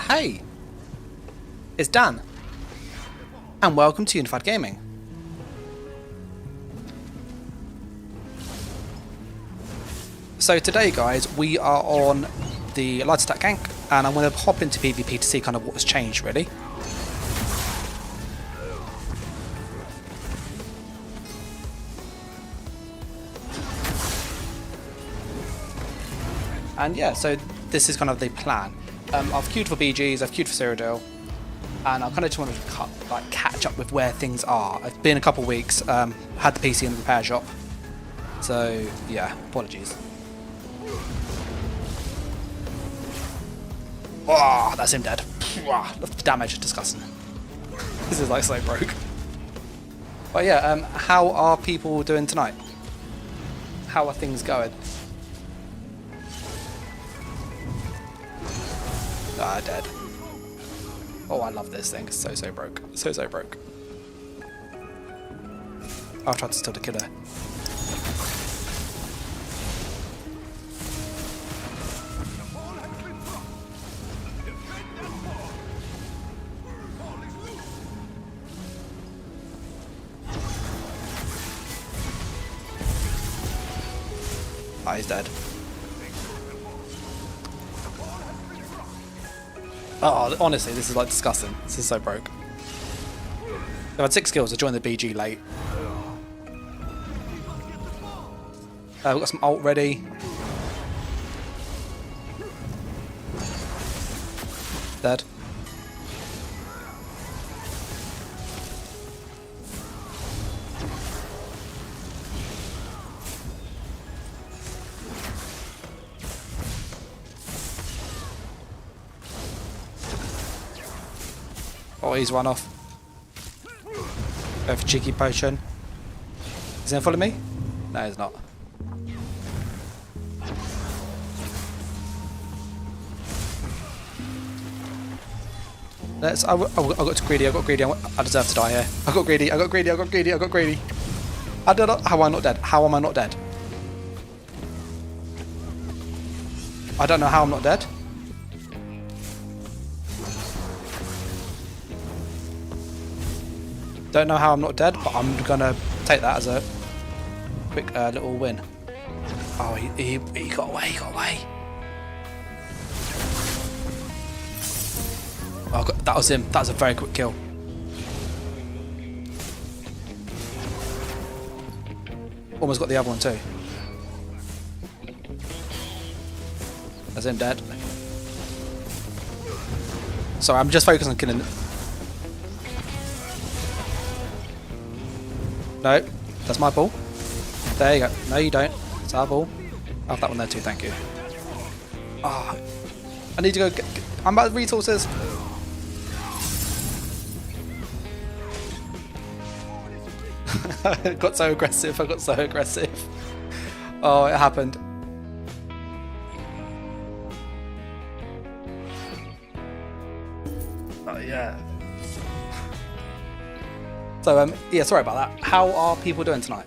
Hey, it's Dan, and welcome to Unified Gaming. So today, guys, we are on the light attack gank, and I'm going to hop into PvP to see kind of what's changed, really. And yeah, so this is kind of the plan. I've queued for BGs, I've queued for Cyrodiil, and I kind of just wanted to catch up with where things are. It's been a couple of weeks, had the PC in the repair shop, so yeah, apologies. Oh, that's him dead. The damage, disgusting. This is like so broke. But yeah, how are people doing tonight? How are things going? Ah, dead. Oh, I love this thing. It's so broke. So broke. I've tried to steal the killer. Ah, he's dead. Oh, honestly, this is like disgusting. This is so broke. I've had 6 kills. I joined the BG late. We've got some ult ready. Dead. Oh, he's run off. Go for cheeky potion. Is he gonna follow me? No, he's not. I got too greedy. I got greedy. I deserve to die here. I got greedy. I got greedy. I got greedy. I got greedy. How am I not dead? How am I not dead? I don't know how I'm not dead. Don't know how I'm not dead, but I'm gonna take that as a quick little win. Oh, he got away, he got away. Oh, that was him. That was a very quick kill. Almost got the other one too. That's him dead. Sorry, I'm just focused on killing. No, that's my ball. There you go. No, you don't. It's our ball. I'll have that one there too, thank you. Oh, I need to go get... I'm out of resources. I got so aggressive. I got so aggressive. Oh, it happened. Oh, yeah. So, yeah, sorry about that. How are people doing tonight?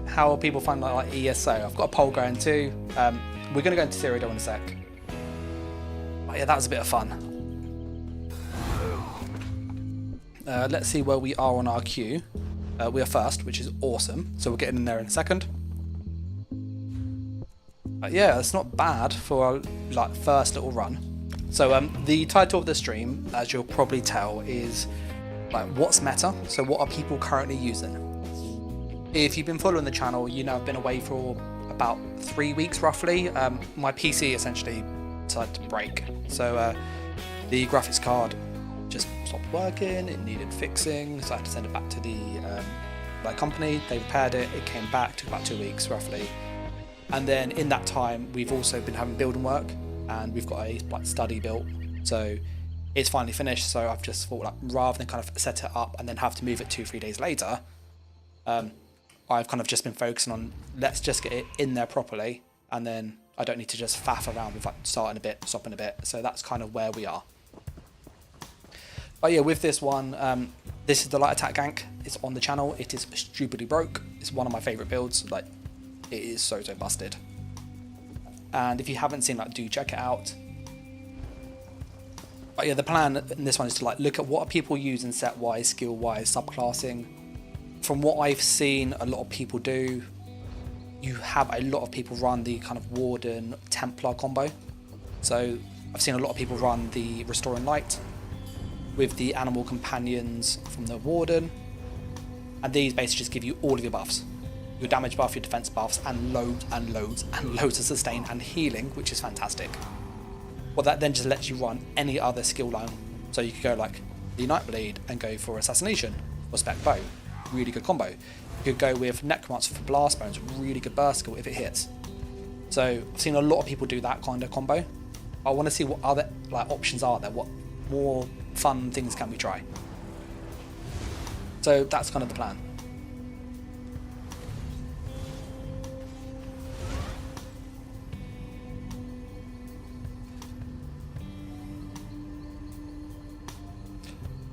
How are people finding like ESO? I've got a poll going too. We're going to go into Cyrodiil in a sec. Oh, yeah, that was a bit of fun. Let's see where we are on our queue. We are first, which is awesome. So we're getting in there in a second. Yeah, it's not bad for our like first little run. So the title of the stream, as you'll probably tell, is like what's meta. So what are people currently using? If you've been following the channel, you know I've been away for about 3 weeks roughly. My PC essentially decided to break. So the graphics card just stopped working, it needed fixing, so I had to send it back to the company. They repaired it, it came back, took about 2 weeks roughly. And then in that time we've also been having building work, and we've got a study built, so it's finally finished. So I've just thought, like, rather than kind of set it up and then have to move it 2-3 days later, I've kind of just been focusing on let's just get it in there properly, and then I don't need to just faff around with like starting a bit, stopping a bit. So that's kind of where we are. But yeah, with this one, this is the light attack gank. It's on the channel. It is stupidly broke. It's one of my favourite builds. Like, it is so busted. And if you haven't seen that, do check it out. But yeah, the plan in this one is to like look at what are people using set-wise, skill-wise, subclassing. From what I've seen a lot of people do, you have a lot of people run the kind of Warden Templar combo. So I've seen a lot of people run the Restoring Light with the animal companions from the Warden. And these basically just give you all of your buffs. Your damage buff, your defense buffs, and loads and loads and loads of sustain and healing, which is fantastic. Well, that then just lets you run any other skill line. So you could go like the Nightblade and go for Assassination or Spec Bow. Really good combo. You could go with Necromancer for Blast Bones, really good burst skill if it hits. So I've seen a lot of people do that kind of combo. I want to see what other like options are there. What more fun things can we try? So that's kind of the plan.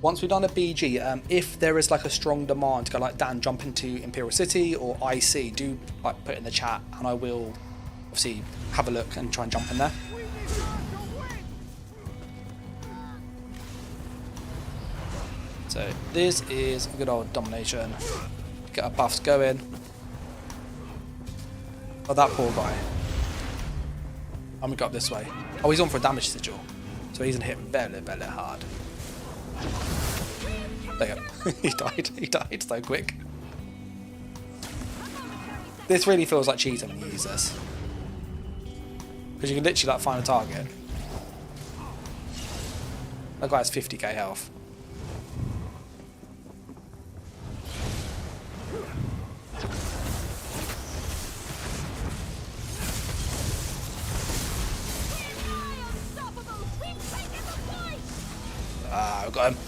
Once we've done a BG, if there is like a strong demand to go like, Dan, jump into Imperial City or IC, do like put it in the chat and I will obviously have a look and try and jump in there. So this is a good old domination. Get our buffs going. Oh, that poor guy. I'm gonna go up this way. Oh, he's on for a damage sigil. So he's gonna hit very, very hard. There you go. He died so quick. This really feels like cheating when you use this. Because you can literally like find a target. That guy has 50k health.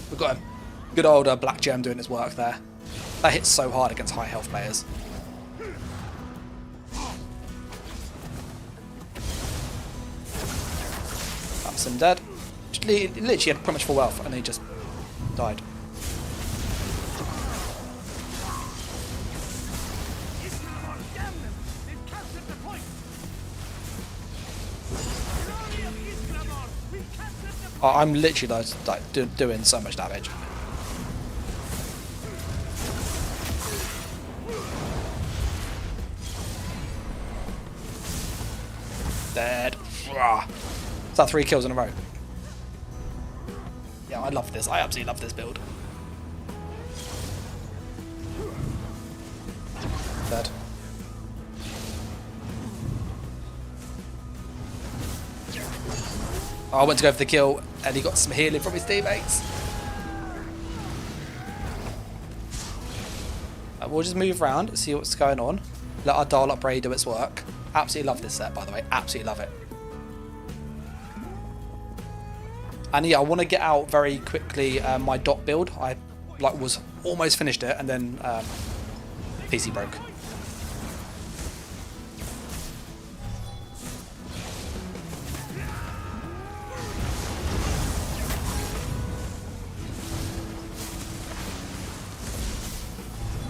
We've got him. Good old Black Gem doing his work there. That hits so hard against high health players. That's him dead. Literally had pretty much full health and he just died. Oh, I'm literally like doing so much damage. Dead. Is that 3 kills in a row? Yeah, I love this. I absolutely love this build. Dead. Oh, I went to go for the kill and he got some healing from his teammates. We'll just move around, see what's going on. Let our dial up raid do its work. Absolutely love this set, by the way. Absolutely love it. And yeah, I want to get out very quickly my dot build. I was almost finished it and then PC broke.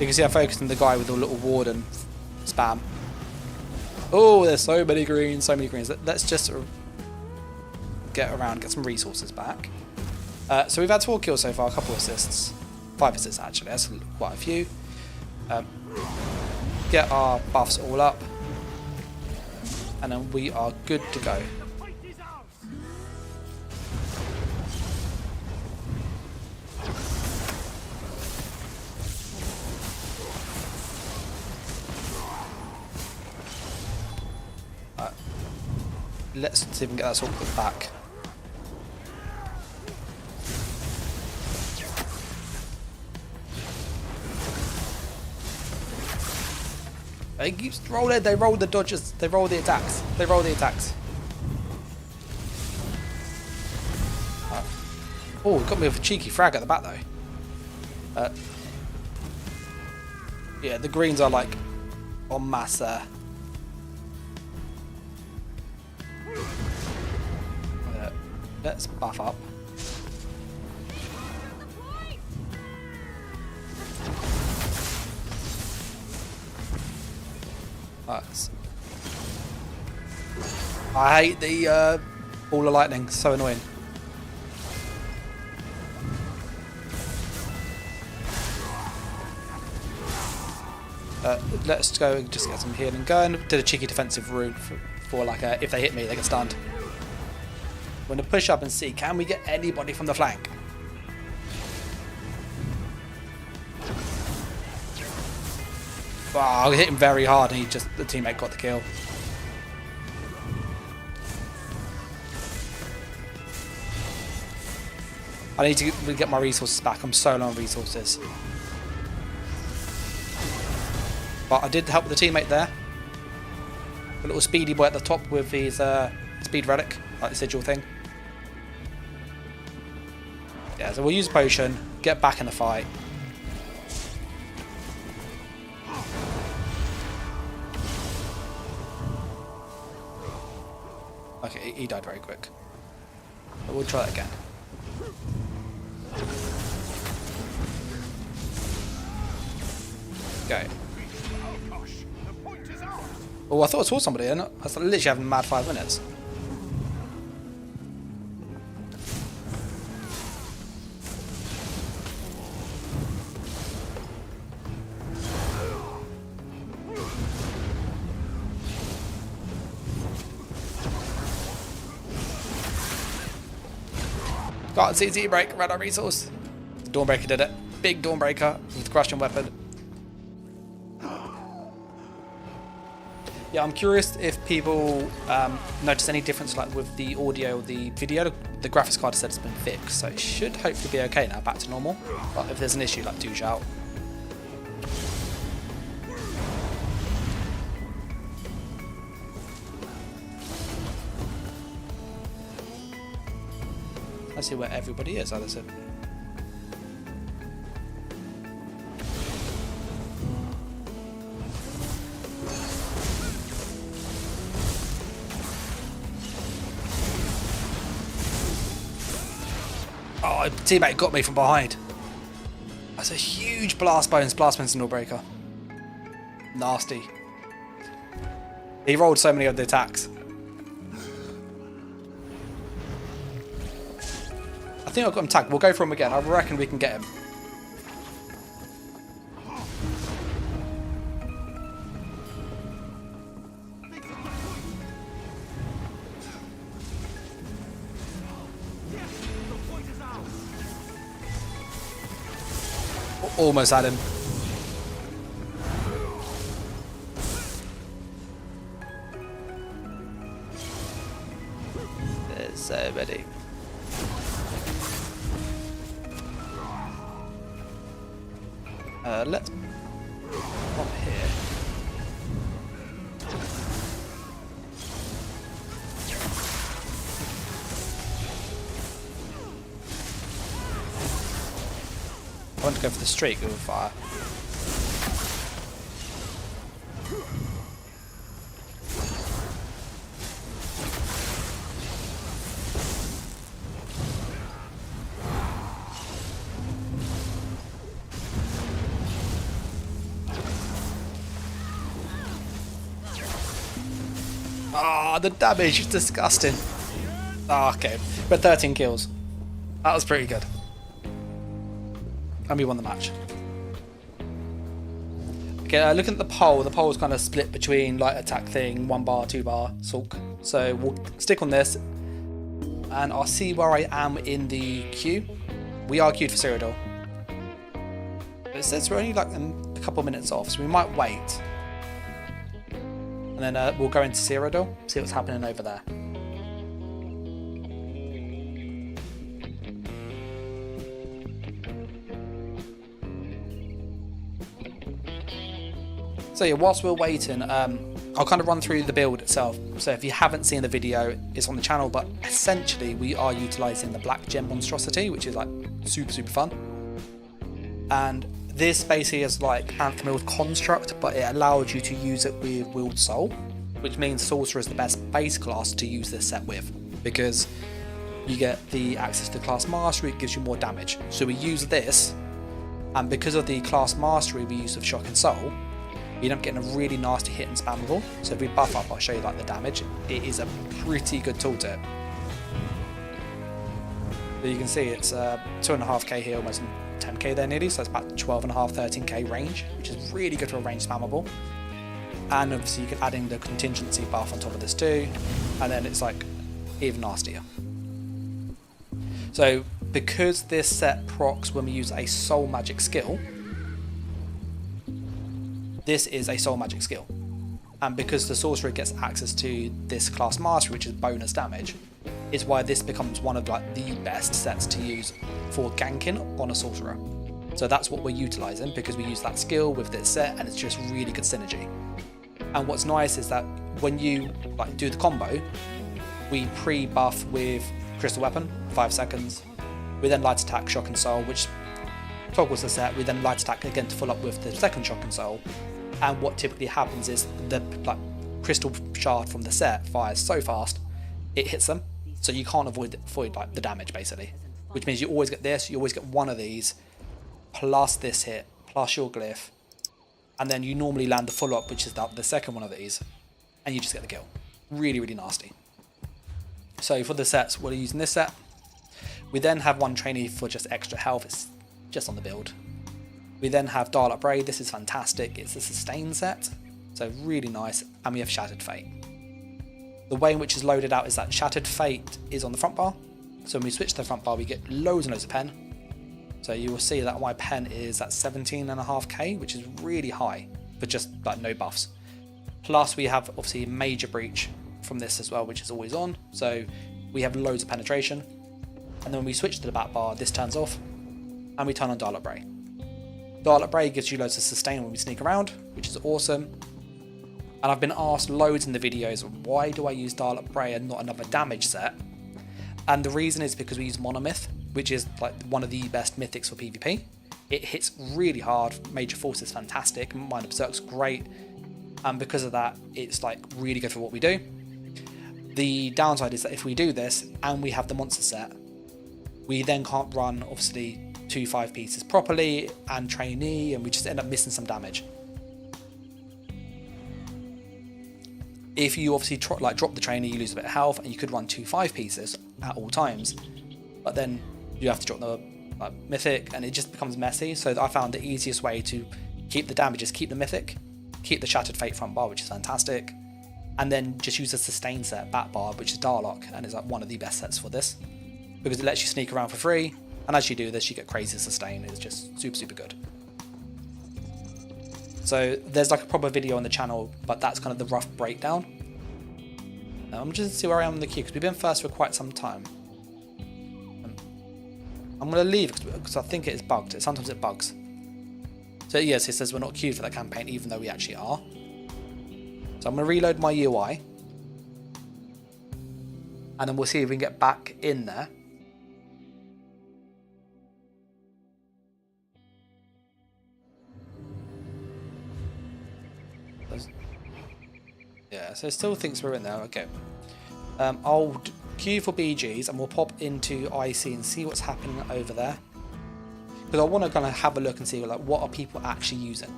You can see I focused on the guy with the little Warden spam. Oh, there's so many greens, so many greens. Let's just get around, get some resources back. So we've had 4 kills so far, a couple of assists. 5 assists actually, that's quite a few. Get our buffs all up. And then we are good to go. Let's see if we can get that sort put back. They keep rolling, they roll the dodges, they roll the attacks, they roll the attacks. Oh, got me with a cheeky frag at the back though. Yeah, the greens are like en masse there. Let's buff up. I hate the ball of lightning, so annoying. Let's go and just get some healing going. Did a cheeky defensive rune for like if they hit me, they get stunned. We're going to push up and see, can we get anybody from the flank? Wow, I hit him very hard and the teammate got the kill. I need to get my resources back. I'm so low on resources. But I did help the teammate there. A little speedy boy at the top with his speed relic, like the sigil thing. Yeah, so we'll use a potion, get back in the fight. Okay, he died very quick. But we'll try that again. Go. Oh, I thought I saw somebody in. I was literally having a mad 5 minutes. Got CT break, ran out of resource. Dawnbreaker did it. Big Dawnbreaker with the crushing weapon. Yeah, I'm curious if people notice any difference like with the audio or the video. The graphics card said it's been fixed, so it should hopefully be okay now, back to normal. But if there's an issue, like, do shout. Let's see where everybody is, as I said. Oh, teammate got me from behind. That's a huge blast bones and breaker. Nasty. He rolled so many of the attacks. I think I've got him tagged. We'll go for him again. I reckon we can get him. Almost had him. There's so many. Let's pop here. I want to go for the streak with fire. Oh, the damage is disgusting. Oh, okay, but 13 kills. That was pretty good. And we won the match. Okay, looking at the poll is kind of split between light attack thing, 1 bar, 2 bar, sulk. So we'll stick on this, and I'll see where I am in the queue. We are queued for Cyrodiil. It says we're only like a couple of minutes off, so we might wait. And then we'll go into Cyrodiil, see what's happening over there. So yeah, whilst we're waiting, I'll kind of run through the build itself. So if you haven't seen the video, it's on the channel, but essentially we are utilising the Black Gem Monstrosity, which is like super fun. And this basically is like Anthem with Construct, but it allows you to use it with Willed Soul, which means Sorcerer is the best base class to use this set with, because you get the access to class mastery, it gives you more damage. So we use this, and because of the class mastery we use of Shock and Soul, you end up getting a really nasty hit and spammable. So if we buff up, I'll show you like the damage. It is a pretty good tooltip. So you can see it's 2.5k here, almost 10k there nearly, so it's about 12.5, 13k range, which is really good for a range spammable. And obviously you can add in the contingency buff on top of this too, and then it's like even nastier. So because this set procs when we use a soul magic skill, this is a soul magic skill. And because the sorcerer gets access to this class mastery, which is bonus damage, is why this becomes one of like the best sets to use for ganking on a sorcerer. So that's what we're utilizing, because we use that skill with this set and it's just really good synergy. And what's nice is that when you like do the combo, we pre-buff with crystal weapon, 5 seconds. We then light attack, shock and soul, which toggles the set. We then light attack again to follow up with the second shock and soul. And what typically happens is the like crystal shard from the set fires so fast, it hits them, so you can't avoid like the damage basically. Which means you always get this, you always get one of these, plus this hit, plus your glyph, and then you normally land the follow-up, which is the second one of these, and you just get the kill. Really, really nasty. So for the sets, we're using this set. We then have one trainee for just extra health, it's just on the build. We then have Dial Up Braid, this is fantastic, it's a sustain set, so really nice, and we have Shattered Fate. The way in which it's loaded out is that Shattered Fate is on the front bar, so when we switch to the front bar we get loads and loads of pen. So you will see that my pen is at 17.5k, which is really high, for just like no buffs. Plus we have obviously Major Breach from this as well, which is always on, so we have loads of penetration. And then when we switch to the back bar, this turns off, and we turn on Dial Up Braid. Dial Up Braid gives you loads of sustain when we sneak around, which is awesome. And I've been asked loads in the videos, why do I use Dial Up Braid and not another damage set? And the reason is because we use Monomyth, which is like one of the best mythics for PvP. It hits really hard, Major Force is fantastic, Minor Berserk's great, and because of that, it's like really good for what we do. The downside is that if we do this, and we have the monster set, we then can't run, obviously, 2 5 pieces properly, and trainee, and we just end up missing some damage. If you obviously drop the trainee, you lose a bit of health, and you could run 2 5 pieces at all times, but then you have to drop the mythic, and it just becomes messy. So I found the easiest way to keep the damage is keep the mythic, keep the Shattered Fate front bar, which is fantastic, and then just use a sustain set back bar, which is Darlock, and is like one of the best sets for this, because it lets you sneak around for free, and as you do this you get crazy sustain. It's just super good. So there's like a proper video on the channel, but that's kind of the rough breakdown. I'm just to see where I am in the queue, because we've been first for quite some time. I'm going to leave because I think it is bugged. Sometimes it bugs. So yes, it says we're not queued for that campaign, even though we actually are. So I'm going to reload my UI, and then we'll see if we can get back in there. Yeah, so it still thinks we're in there. Okay. I'll queue for BGs and we'll pop into IC and see what's happening over there. Because I want to kind of have a look and see like what are people actually using.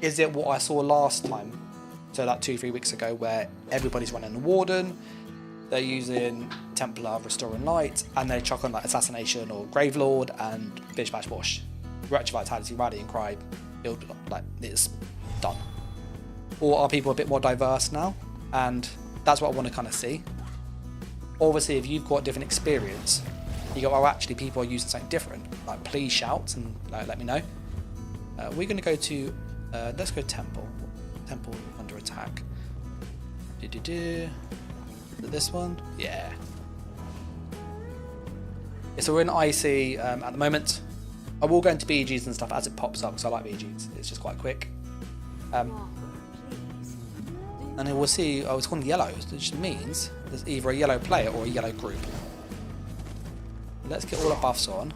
Is it what I saw last time? So like 2-3 weeks ago, where everybody's running a Warden, they're using Templar, Restoring Light, and they chuck on like Assassination or Gravelord and Bish Bash Bosh. Retro Vitality, Rallying Cry, build like it's done. Or are people a bit more diverse now? And that's what I want to kind of see. Obviously, if you've got different experience, you go, oh, actually, people are using something different. Like, please shout and let me know. We're going to go to, let's go Temple. Temple under attack. Is it this one? Yeah. So we're in IC at the moment. I will go into BGs and stuff as it pops up, because I like BGs. It's just quite quick. And then we'll see, oh, it's called yellow, which means there's either a yellow player or a yellow group. Let's get all our buffs on.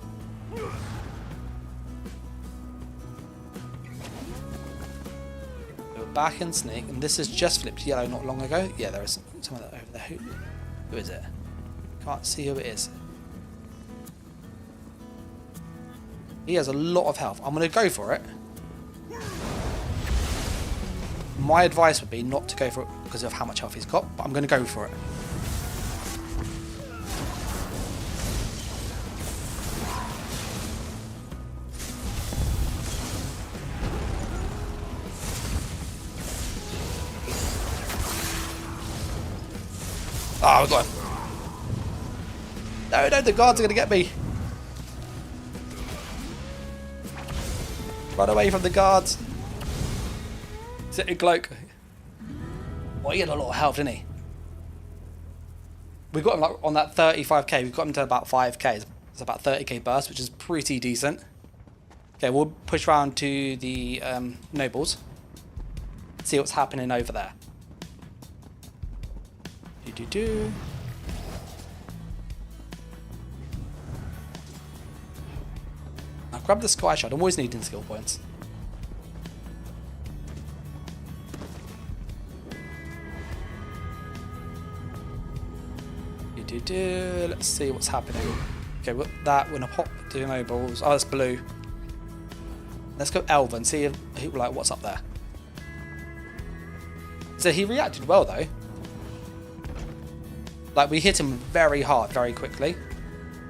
We're back in Sneak, and this has just flipped yellow not long ago. Yeah, there is someone over there. Who is it? Can't see who it is. He has a lot of health. I'm going to go for it. My advice would be not to go for it because of how much health he's got, but I'm going to go for it. Oh, we got him. No, the guards are going to get me. Run away from the guards. Is it a cloak? Well, he had a lot of health, didn't he? We got him like on that 35k. We've got him to about 5k. It's about 30k burst, which is pretty decent. Okay, we'll push around to the nobles. See what's happening over there. I'll grab the sky shard. I'm always needing skill points. Let's see what's happening. Okay, with that, we're gonna pop the nobles. Oh, that's blue. Let's go Elven and see if, like, what's up there. So he reacted well though. Like, we hit him very hard, very quickly,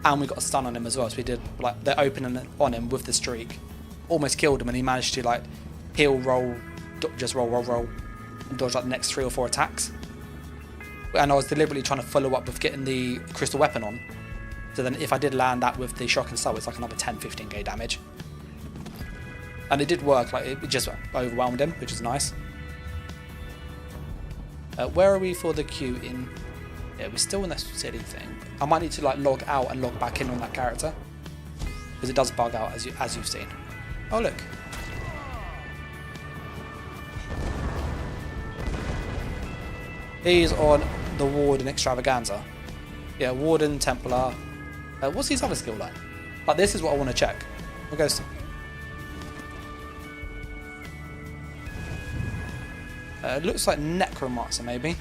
and we got a stun on him as well. So we did like the opening on him with the streak, almost killed him, and he managed to like heal, roll, just roll, and dodge like the next 3 or 4 attacks. And I was deliberately trying to follow up with getting the crystal weapon on. So then if I did land that with the shock and stun, it's like another 10-15k damage. And it did work, like it just overwhelmed him, which is nice. Where are we for the queue in? Yeah, we're still in the city thing. I might need to like log out and log back in on that character, because it does bug out as you've seen. Oh look. He's on the Warden Extravaganza. Yeah, Warden, Templar. What's his other skill like? Like, this is what I want to check. We'll go. Looks like Necromancer, maybe.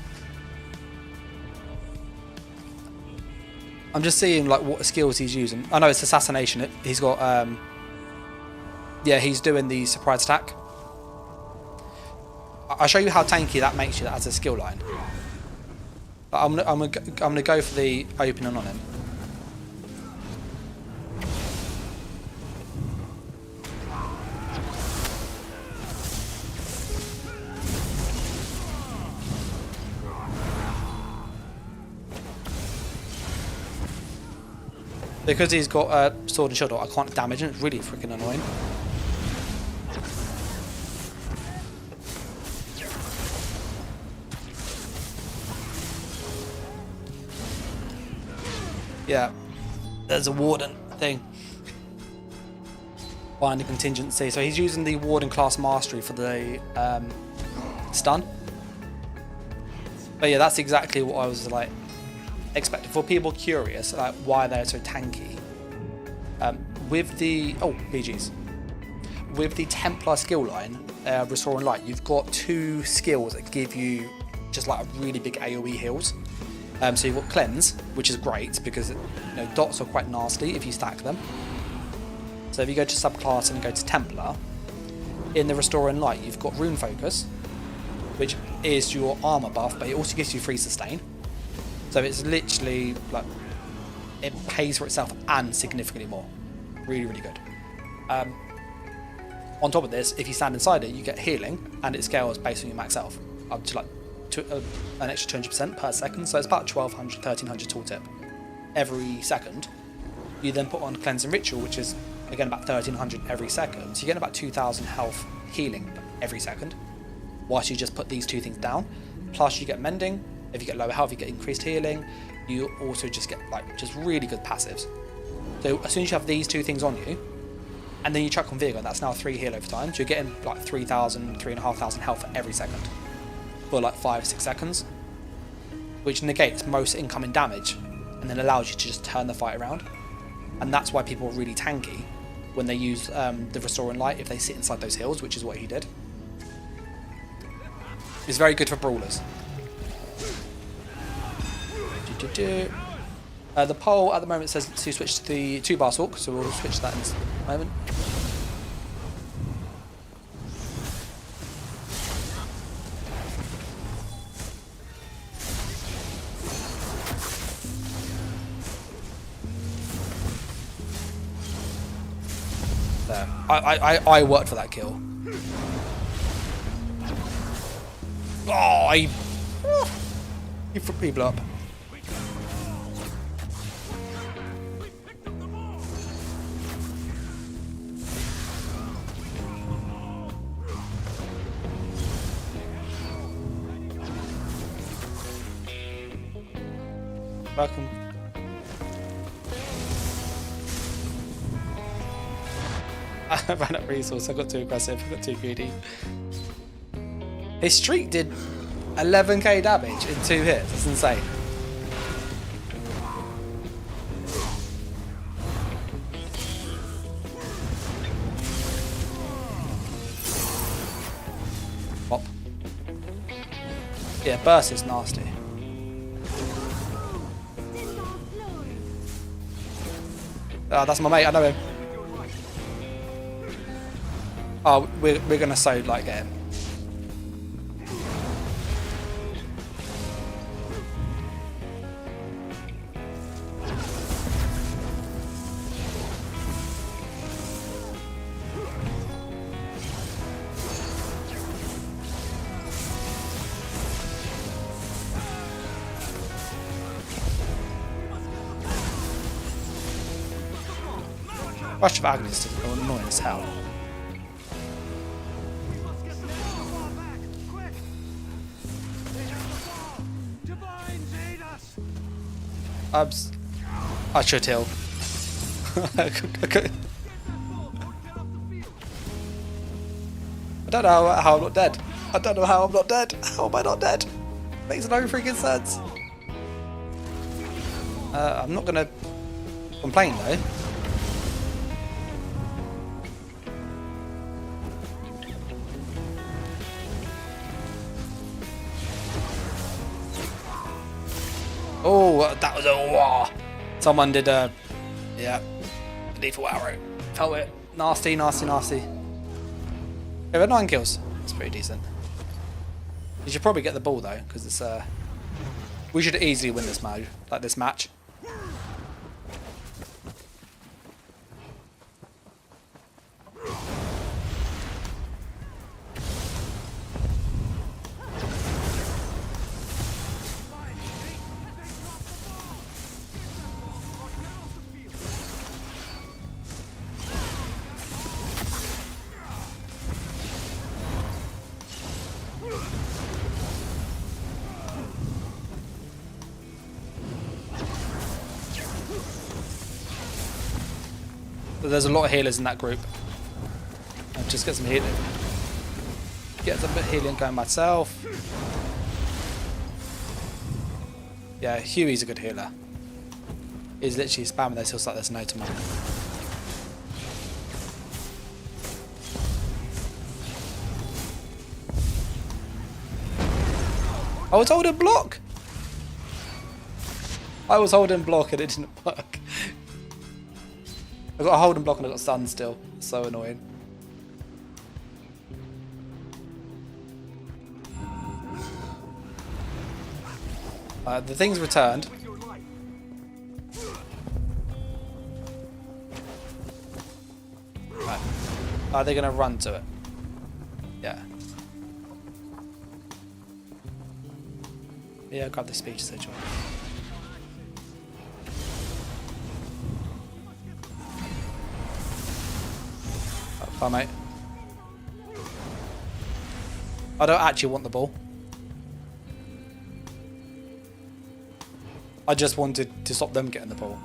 I'm just seeing like what skills he's using. I know it's Assassination. He's got, yeah, he's doing the surprise attack. I'll show you how tanky that makes you as a skill line. But I'm gonna go for the opening on him. Because he's got sword and shield, I can't damage him. It's really freaking annoying. Yeah, there's a Warden thing. Find a contingency. So he's using the Warden class mastery for the stun. But yeah, that's exactly what I was like expecting. For people curious like why they're so tanky, with the PGs, with the Templar skill line, Restoring Light, you've got 2 skills that give you just like a really big AoE heals. So you've got Cleanse, which is great because dots are quite nasty if you stack them. So if you go to Subclassing and go to Templar, in the Restoring Light you've got Rune Focus, which is your armor buff, but it also gives you free sustain. So it's literally like it pays for itself and significantly more. Really, really good. On top of this, if you stand inside it, you get healing, and it scales based on your max health up to like an extra 200% per second. So it's about 1200, 1300 tooltip every second. You then put on Cleansing Ritual, which is again about 1300 every second. So you get about 2000 health healing every second, whilst you just put these 2 things down. Plus you get Mending. If you get lower health, you get increased healing. You also just get like just really good passives. So as soon as you have these 2 things on you, and then you chuck on Vigor, that's now 3 heal over time. So you're getting like 3000, 3500 health every second for like 5-6 seconds, which negates most incoming damage and then allows you to just turn the fight around. And that's why people are really tanky when they use the Restoring Light if they sit inside those hills, which is what he did. It's very good for brawlers. The poll at the moment says to switch to the 2-bar Hawk, so we'll switch that in a moment. There. I worked for that kill. Oh, he blew up. Welcome. I ran out of resource, I got too aggressive, I got too greedy. His streak did 11k damage in 2 hits, that's insane. Pop. Yeah, burst is nasty. Oh, that's my mate, I know him. Oh, we're gonna so like get him. Rush of Agony is annoying as hell. I should heal. I don't know how I'm not dead. I don't know how I'm not dead. How am I not dead? Makes no freaking sense. I'm not gonna complain though. Oh, that was a war. Someone did a, yeah, lethal arrow. Felt it. Nasty, nasty, nasty. We had 9 kills. That's pretty decent. You should probably get the ball though, because it's we should easily win this match, like this match. There's a lot of healers in that group. I'll just get some healing. Get some bit of healing going myself. Yeah, Huey's a good healer. He's literally spamming those heals like there's no tomorrow. I was holding block! I was holding block and it didn't work. I got a hold and block and I got stunned still. So annoying. The thing's returned. Right. Are they going to run to it? Yeah. Yeah, grab the speech sigil. Bye, mate. I don't actually want the ball. I just wanted to stop them getting the ball.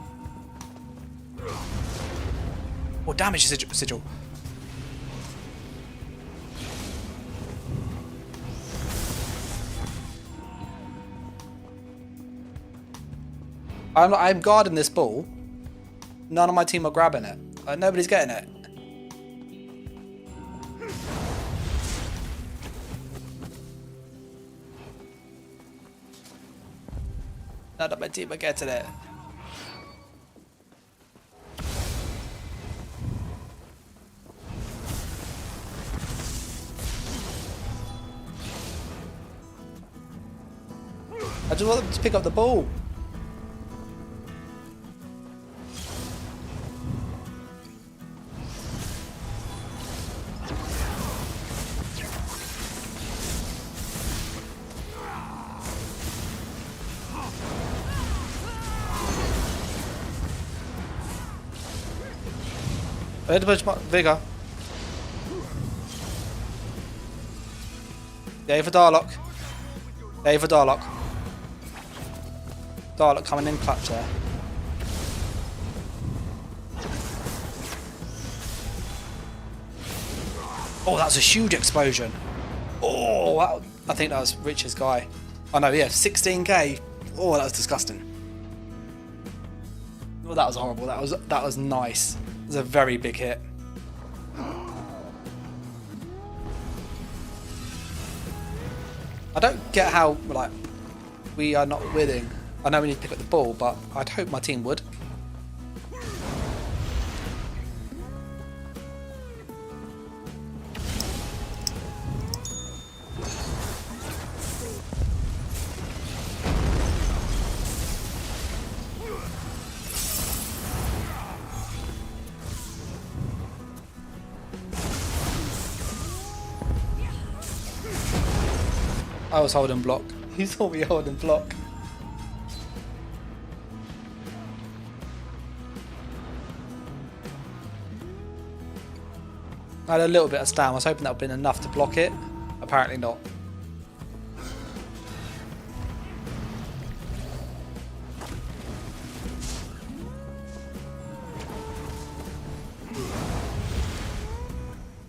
Oh, damage sigil. I'm guarding this ball. None of my team are grabbing it. Nobody's getting it. None of my team are getting it. I just want them to pick up the ball. I had to push my Vigor. Yay for Darlock. Yay for Darlock. Dalek coming in clutch there. Oh, that was a huge explosion. Oh, I think that was Rich's guy. Oh no, yeah, 16k. Oh, that was disgusting. Oh, that was horrible. That was nice. It was a very big hit. I don't get how like we are not winning. I know we need to pick up the ball, but I'd hope my team would. I was holding block. He saw me holding block. I had a little bit of stam. I was hoping that would have been enough to block it. Apparently not.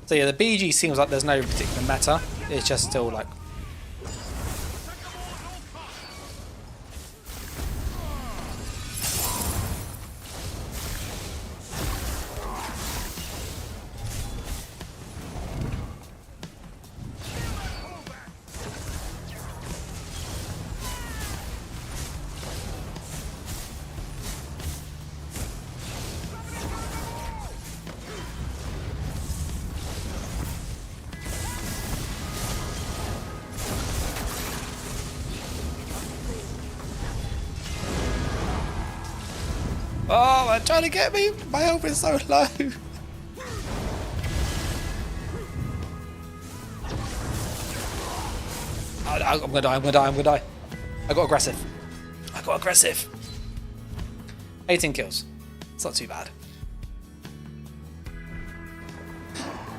So yeah, the BG seems like there's no particular meta. It's just still like... Oh, they're trying to get me! My health is so low! I'm gonna die, I'm gonna die, I'm gonna die. I got aggressive. I got aggressive! 18 kills. It's not too bad.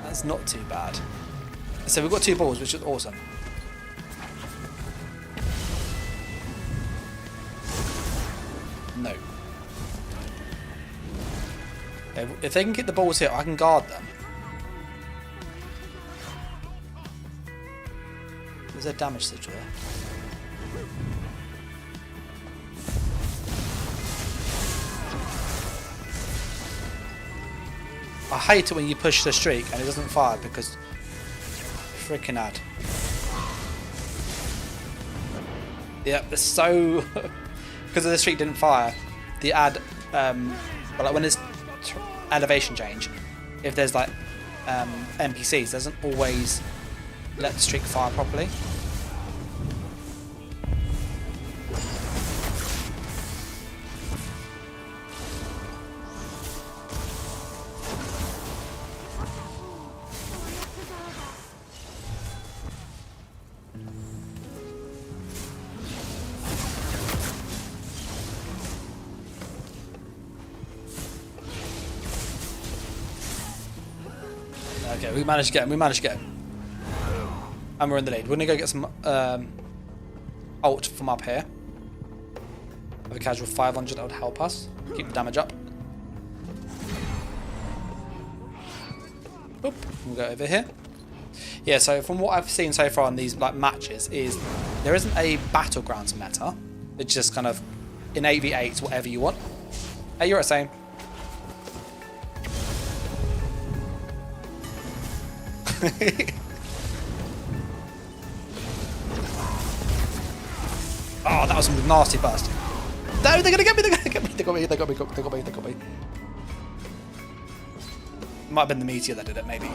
That's not too bad. So we've got 2 balls, which is awesome. No. If they can get the balls here, I can guard them. There's a damage sigil there. I hate it when you push the streak and it doesn't fire because freaking ad. Yep, it's so because the streak didn't fire. The ad, but like when there's elevation change, if there's like NPCs, doesn't always let the streak fire properly. Okay, we managed to get him, we managed to get him. And we're in the lead. We're going to go get some ult from up here. Have a casual 500, that would help us. Keep the damage up. Boop. We'll go over here. Yeah, so from what I've seen so far in these like matches is there isn't a battlegrounds meta. It's just kind of in 8v8, whatever you want. Hey, you're saying. Oh, that was a nasty burst. No, they're gonna get me, they're gonna get me, they got me, they got me, they got me, they got me. Might have been the meteor that did it, maybe.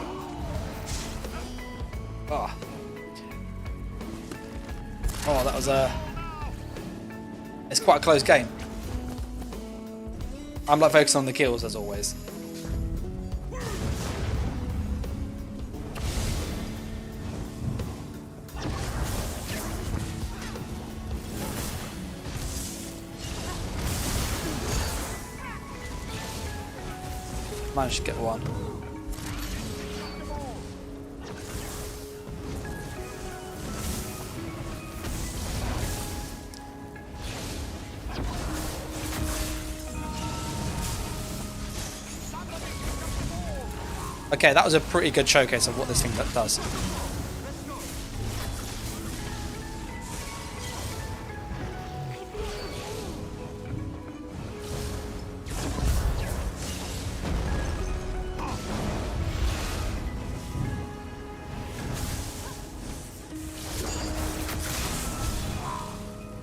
Oh. Oh, that was it's quite a close game. I'm like focusing on the kills as always. Managed to get one. Okay, that was a pretty good showcase of what this thing does.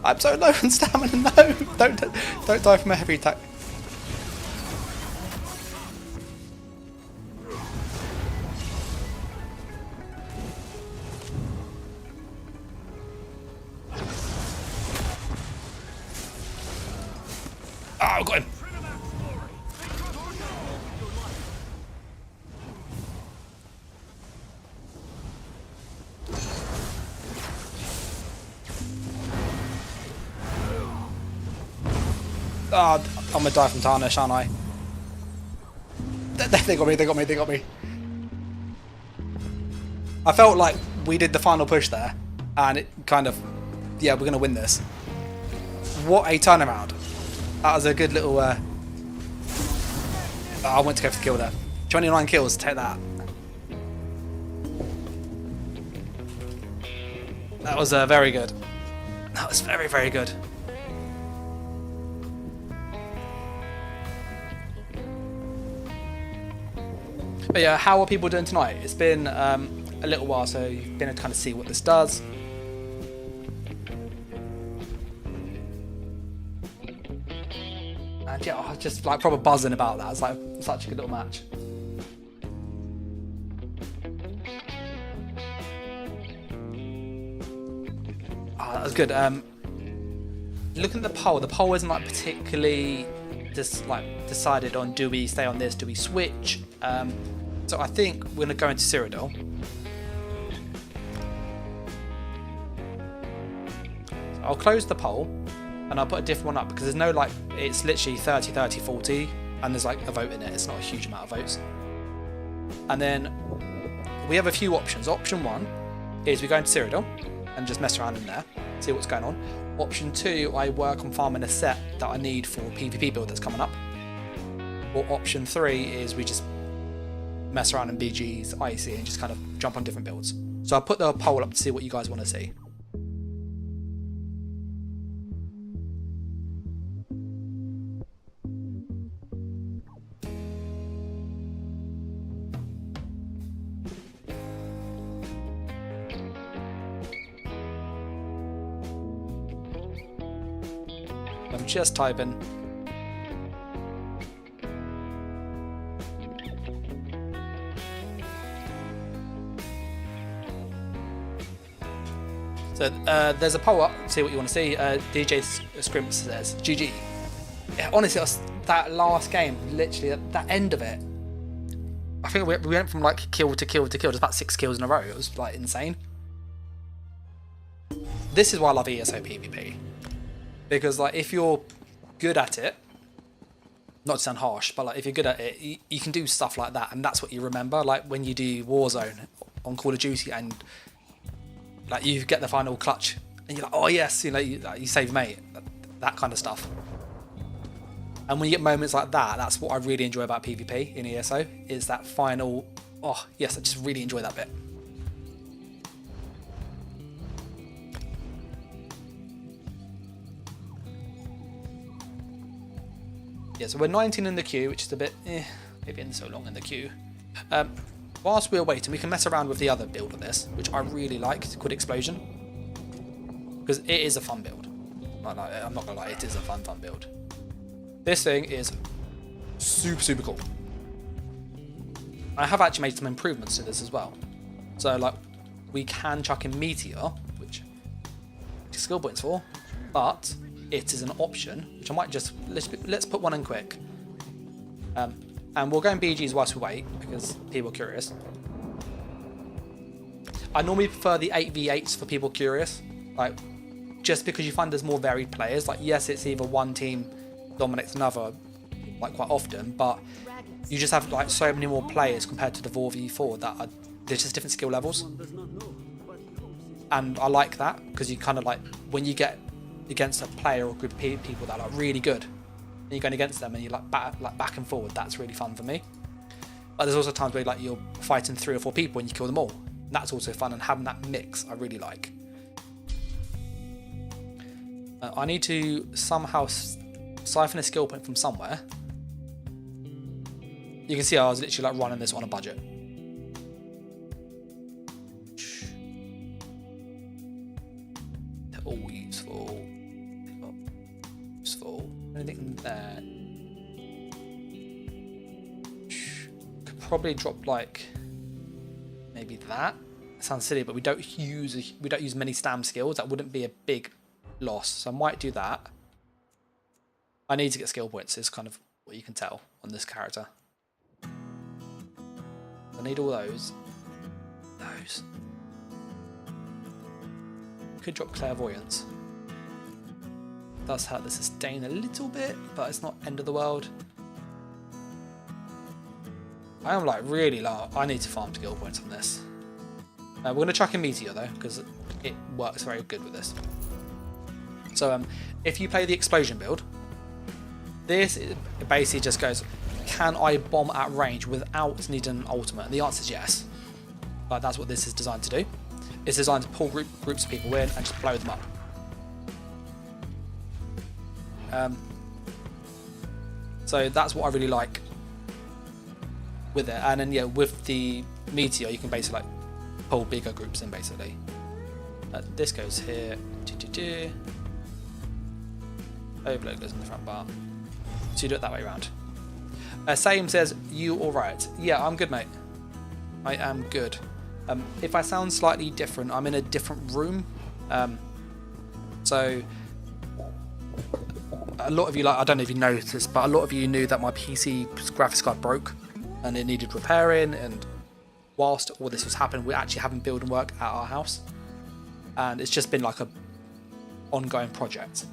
I'm so low on stamina. No, don't die from a heavy attack. Oh, got him. Oh, I'm gonna die from Tarnish, aren't I? They got me. I felt like we did the final push there, and it kind of, yeah, we're gonna win this. What a turnaround. That was a good little, I went to go for the kill there. 29 kills, take that. That was very good. That was very, very good. But yeah, how are people doing tonight? It's been a little while, so you've been able to kind of see what this does. And yeah, I was just like proper buzzing about that. It's like such a good little match. Oh, that was good. Looking at the poll isn't like particularly just like decided on, do we stay on this, do we switch? So I think we're going to go into Cyrodiil. So I'll close the poll and I'll put a different one up because there's no like, it's literally 30, 30, 40 and there's like a vote in it. It's not a huge amount of votes. And then we have a few options. Option 1 is we go into Cyrodiil and just mess around in there, see what's going on. Option 2, I work on farming a set that I need for PvP build that's coming up. Or option 3 is we just mess around in BG's, IEC and just kind of jump on different builds. So I'll put the poll up to see what you guys want to see. I'm just typing. So there's a poll up, see what you want to see. DJ Scrimp says, GG. Yeah, honestly, that last game, literally at that end of it, I think we went from like kill to kill to kill, just about 6 kills in a row. It was like insane. This is why I love ESO PvP. Because like if you're good at it, not to sound harsh, but like if you're good at it, you can do stuff like that, and that's what you remember. Like when you do Warzone on Call of Duty and like you get the final clutch and you're like, oh yes, you know, you save mate, that kind of stuff. And when you get moments like that, that's what I really enjoy about PvP in ESO, is that final, oh yes, I just really enjoy that bit. Yeah, so we're 19 in the queue, which is a bit, maybe in so long in the queue. Whilst we're waiting, we can mess around with the other build of this, which I really like. It's called Explosion. Because it is a fun build. I'm not gonna lie, it is a fun build. This thing is super, super cool. I have actually made some improvements to this as well. So like, we can chuck in Meteor, which skill points for, but it is an option, which I might just, let's put one in quick. And we'll go in BGs whilst we wait, because people are curious. I normally prefer the 8v8s for people curious, like, just because you find there's more varied players. Like, yes, it's either one team dominates another, like, quite often, but you just have, like, so many more players compared to the 4v4 that there's just different skill levels. And I like that, because you kind of, like, when you get against a player or group of people that are like, really good, and you're going against them and you're like back and forward, that's really fun for me. But there's also times where like you're fighting 3 or 4 people and you kill them all. And that's also fun, and having that mix I really like. I need to somehow siphon a skill point from somewhere. You can see I was literally like running this on a budget. They're all useful. Useful. Anything in there? Could probably drop like maybe that. It sounds silly, but we don't use many stam skills. That wouldn't be a big loss, so I might do that. I need to get skill points, is kind of what you can tell on this character. I need all those. Could drop clairvoyance. Does hurt the sustain a little bit, but it's not end of the world. I am like really low. I need to farm skill points on this. We're going to chuck in Meteor though, because it works very good with this. So if you play the explosion build, this basically just goes, can I bomb at range without needing an ultimate? And the answer is yes. But that's what this is designed to do. It's designed to pull groups of people in and just blow them up. So that's what I really like with it. And then yeah, with the Meteor, you can basically like pull bigger groups in basically. This goes here. Overload goes in the front bar. So you do it that way around. Same says, you alright? Yeah, I'm good, mate. I am good. If I sound slightly different, I'm in a different room. So a lot of you, like, I don't know if you noticed, but a lot of you knew that my PC graphics card broke and it needed repairing, and whilst all this was happening, we're actually having building work at our house. And it's just been like a ongoing project.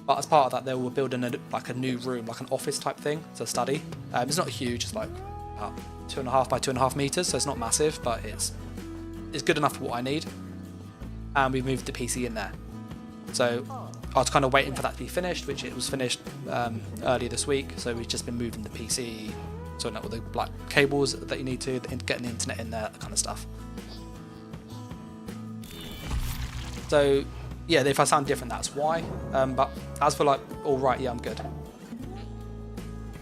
But as part of that, they were building a new room, like an office type thing to study. It's not huge, it's like 2.5 by 2.5 meters, so it's not massive, but it's good enough for what I need. And we moved the PC in there. So I was kind of waiting for that to be finished, which it was finished earlier this week. So we've just been moving the PC, sorting out all the black cables that you need to, getting the internet in there, that kind of stuff. So yeah, if I sound different, that's why. But as for like, all right, yeah, I'm good.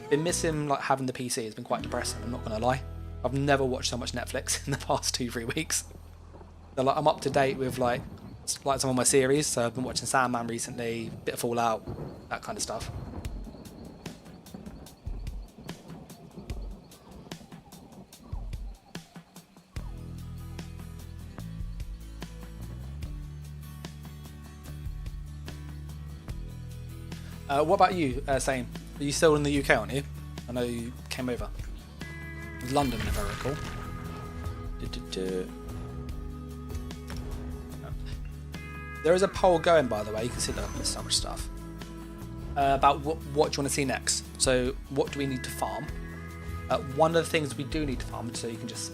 Been missing like having the PC. It's been quite depressing, I'm not gonna lie. I've never watched so much Netflix in the past 2-3 weeks. So, like, I'm up to date with like some of my series. So I've been watching Sandman recently, bit of Fallout, that kind of stuff. What about you, Same? Are you still in the UK, aren't you? I know you came over. London, if I recall. There is a poll going, by the way. You can see that there's so much stuff. About what do you want to see next? So, what do we need to farm? One of the things we do need to farm, so you can just,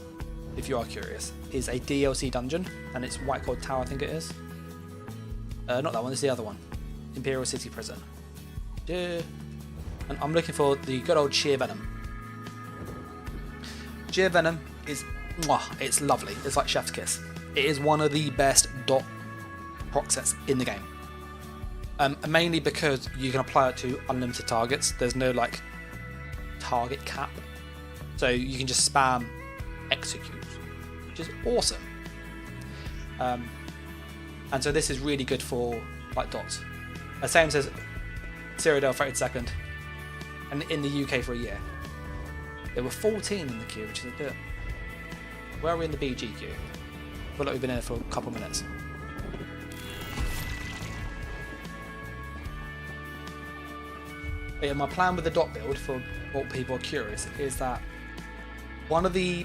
if you are curious, is a DLC dungeon. And it's White Gold Tower, I think it is. Not that one, it's the other one. Imperial City Prison. And I'm looking for the good old Sheer Venom. Sheer Venom is, it's lovely. It's like chef's kiss. It is one of the best dot proc sets in the game. Mainly because you can apply it to unlimited targets. There's no like target cap, so you can just spam execute, which is awesome. And so this is really good for like dots. Same says Cyrodiil 32nd, and in the UK for a year. There were 14 in the queue, which is a bit. Where are we in the BG queue? I feel like we've been in it for a couple of minutes. But yeah, my plan with the dot build, for what people are curious, is that one of the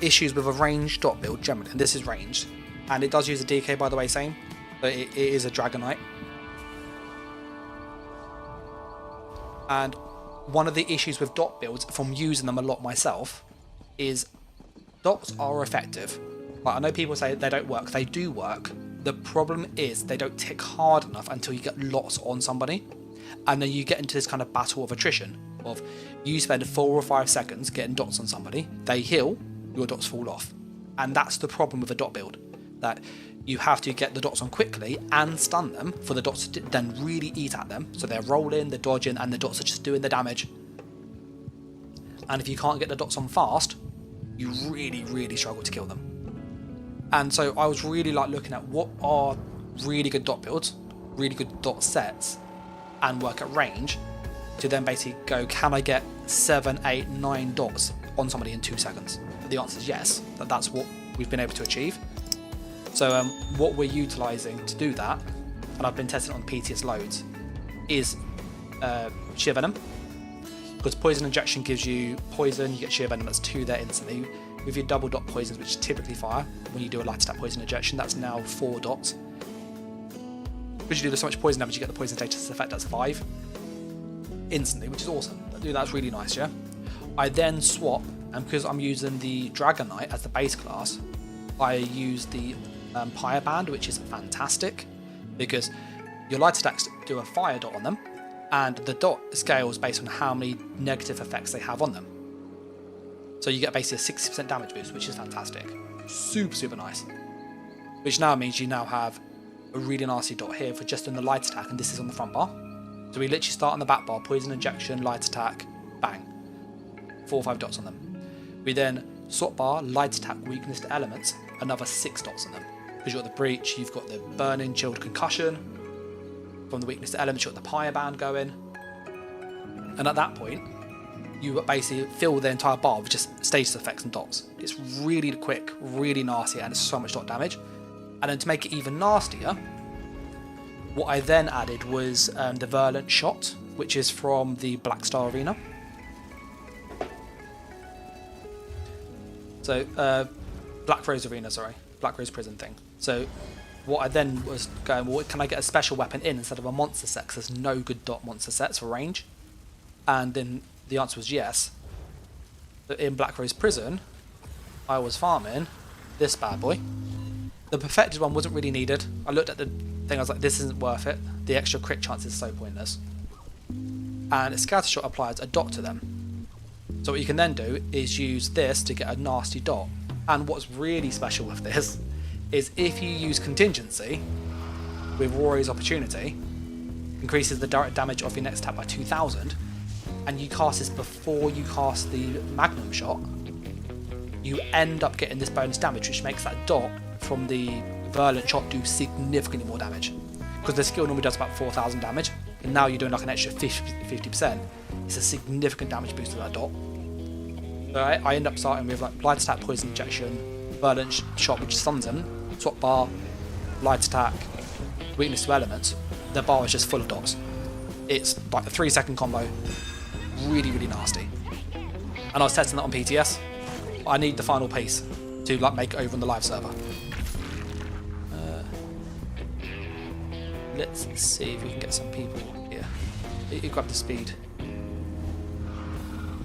issues with a ranged dot build generally, and this is ranged, and it does use a DK, by the way, same, but it is a Dragonknight. And one of the issues with dot builds, from using them a lot myself, is dots are effective. Like, I know people say they don't work. They do work. The problem is they don't tick hard enough until you get lots on somebody. And then you get into this kind of battle of attrition. of you spend 4 or 5 seconds getting dots on somebody, they heal, your dots fall off. And that's the problem with a dot build, that you have to get the dots on quickly and stun them for the dots to then really eat at them. So they're rolling, they're dodging, and the dots are just doing the damage. And if you can't get the dots on fast, you really, really struggle to kill them. And so I was really like looking at what are really good dot builds, really good dot sets, and work at range to then basically go, can I get 7, 8, 9 dots on somebody in 2 seconds? The answer is yes, that's what we've been able to achieve. So what we're utilising to do that, and I've been testing it on PTS loads, is Sheer Venom. Because Poison Injection gives you poison, you get Sheer Venom, that's 2 there instantly. With your double dot poisons, which is typically fire, when you do a light attack Poison Injection, that's now 4 dots. Because you do so much poison damage, you get the poison status effect, that's 5 instantly, which is awesome. That's really nice, yeah? I then swap, and because I'm using the Dragonknight as the base class, I use the Pyre Band, which is fantastic, because your light attacks do a fire dot on them, and the dot scales based on how many negative effects they have on them. So you get basically a 60% damage boost, which is fantastic. Super, super nice. Which now means you now have a really nasty dot here for just on the light attack, and this is on the front bar. So we literally start on the back bar, Poison Injection, light attack, bang. 4 or 5 dots on them. We then swap bar, light attack, weakness to elements, another 6 dots on them. Because you've got the breach, you've got the burning, chilled, concussion. From the weakness to elements, you've got the Pyre Band going. And at that point, you basically fill the entire bar with just status effects and dots. It's really quick, really nasty, and it's so much dot damage. And then to make it even nastier, what I then added was the Virulent Shot, which is from the Black Star Arena. So, Black Rose Arena, sorry. Black Rose Prison thing. So, what I then was going, well, can I get a special weapon in instead of a monster set? Because there's no good dot monster sets for range. And then the answer was yes. But in Black Rose Prison, I was farming this bad boy. The perfected one wasn't really needed. I looked at the thing, I was like, this isn't worth it. The extra crit chance is so pointless. And a scatter shot applies a dot to them. So what you can then do is use this to get a nasty dot. And what's really special with this is if you use contingency with Warrior's Opportunity, increases the direct damage of your next attack by 2000, and you cast this before you cast the Magnum shot, you end up getting this bonus damage, which makes that dot from the Virulent Shot do significantly more damage. Because the skill normally does about 4000 damage, and now you're doing like an extra 50%. It's a significant damage boost to that dot. So I end up starting with like light attack, poison injection, Virulent Shot, which stuns them, swap bar, light attack, weakness to elements. The bar is just full of dots. It's like a 3-second combo, really, really nasty. And I was testing that on PTS. I need the final piece to like make it over on the live server. Let's see if we can get some people here. You grab the speed.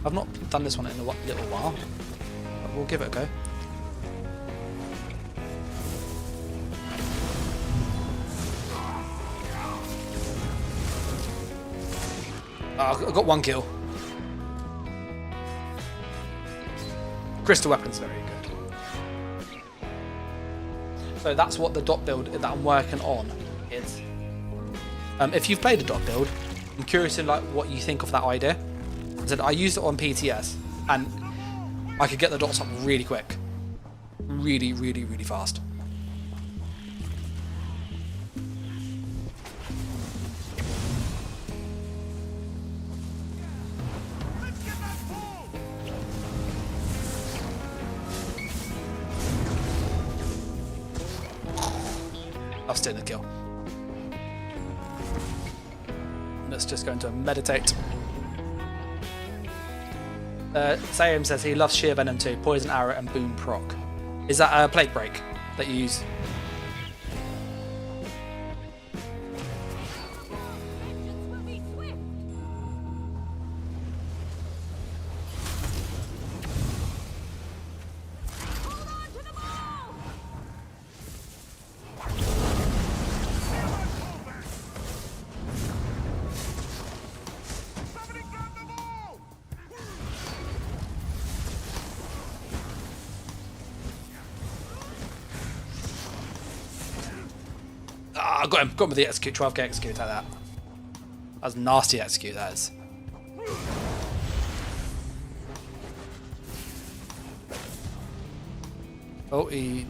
I've not done this one in a little while, but we'll give it a go. Oh, I got 1 kill. Crystal weapon's very good. So that's what the dot build that I'm working on is. If you've played a dot build, I'm curious in like what you think of that idea. I used it on PTS, and I could get the dots up really quick, really, really, really fast. I've still a kill. Let's just go into meditate. Sayam says he loves Sheer Venom too, Poison Arrow and Boom Proc. Is that a Plague Break that you use? Ah, I got him. Got him with the execute. 12k execute like that. That's nasty execute, that is. Oh, he...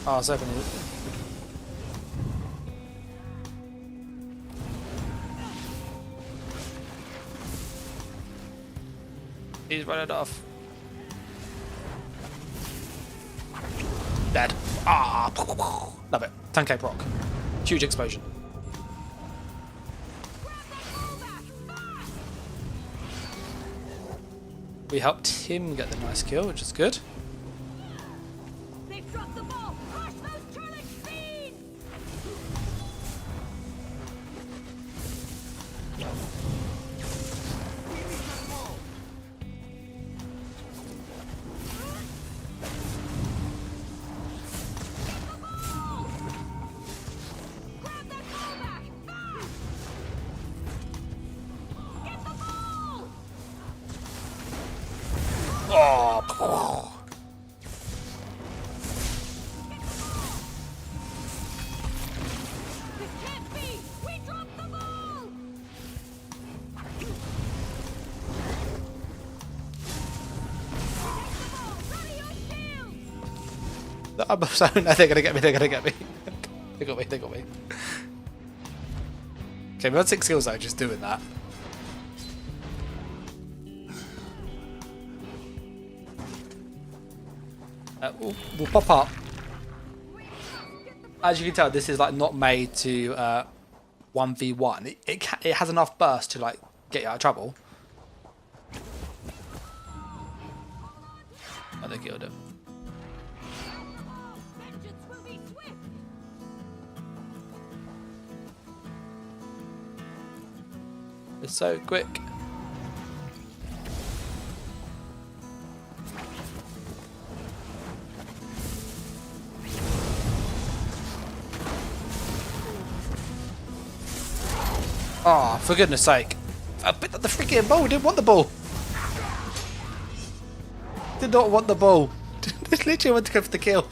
Oh, it's open. He's running off. Dead. Ah, love it. 10k proc. Huge explosion. We helped him get the nice kill, which is good. They've dropped the ball. Crush those Turlish fiends. Grab that ball back. Get the ball. Oh. This can't be. We dropped the ball. Ready your shield. I'm sorry, no, they're gonna get me, they're gonna get me. They got me, they got me. Okay, we had 6 kills though, just doing that. We'll pop up. As you can tell, this is like not made to 1v1. It has enough burst to like get you out of trouble. Oh, they killed him. Vengeance will be swift. It's so quick. Oh, for goodness sake. I picked up the freaking ball, didn't want the ball. Did not want the ball. Just literally went to go for the kill.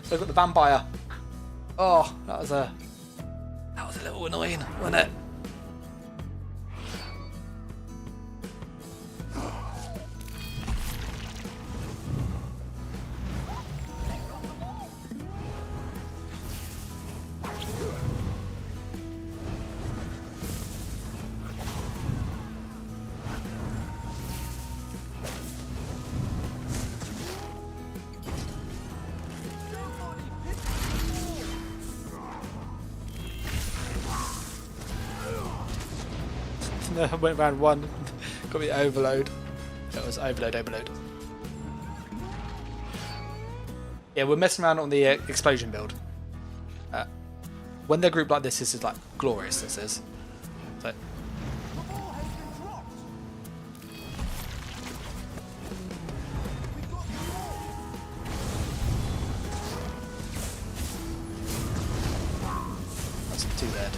So I got the vampire. Oh, that was a little annoying, wasn't it? I went round one, got me overload. That was overload. Yeah, we're messing around on the explosion build. When they're grouped like this is like glorious. This is. So. That's too bad.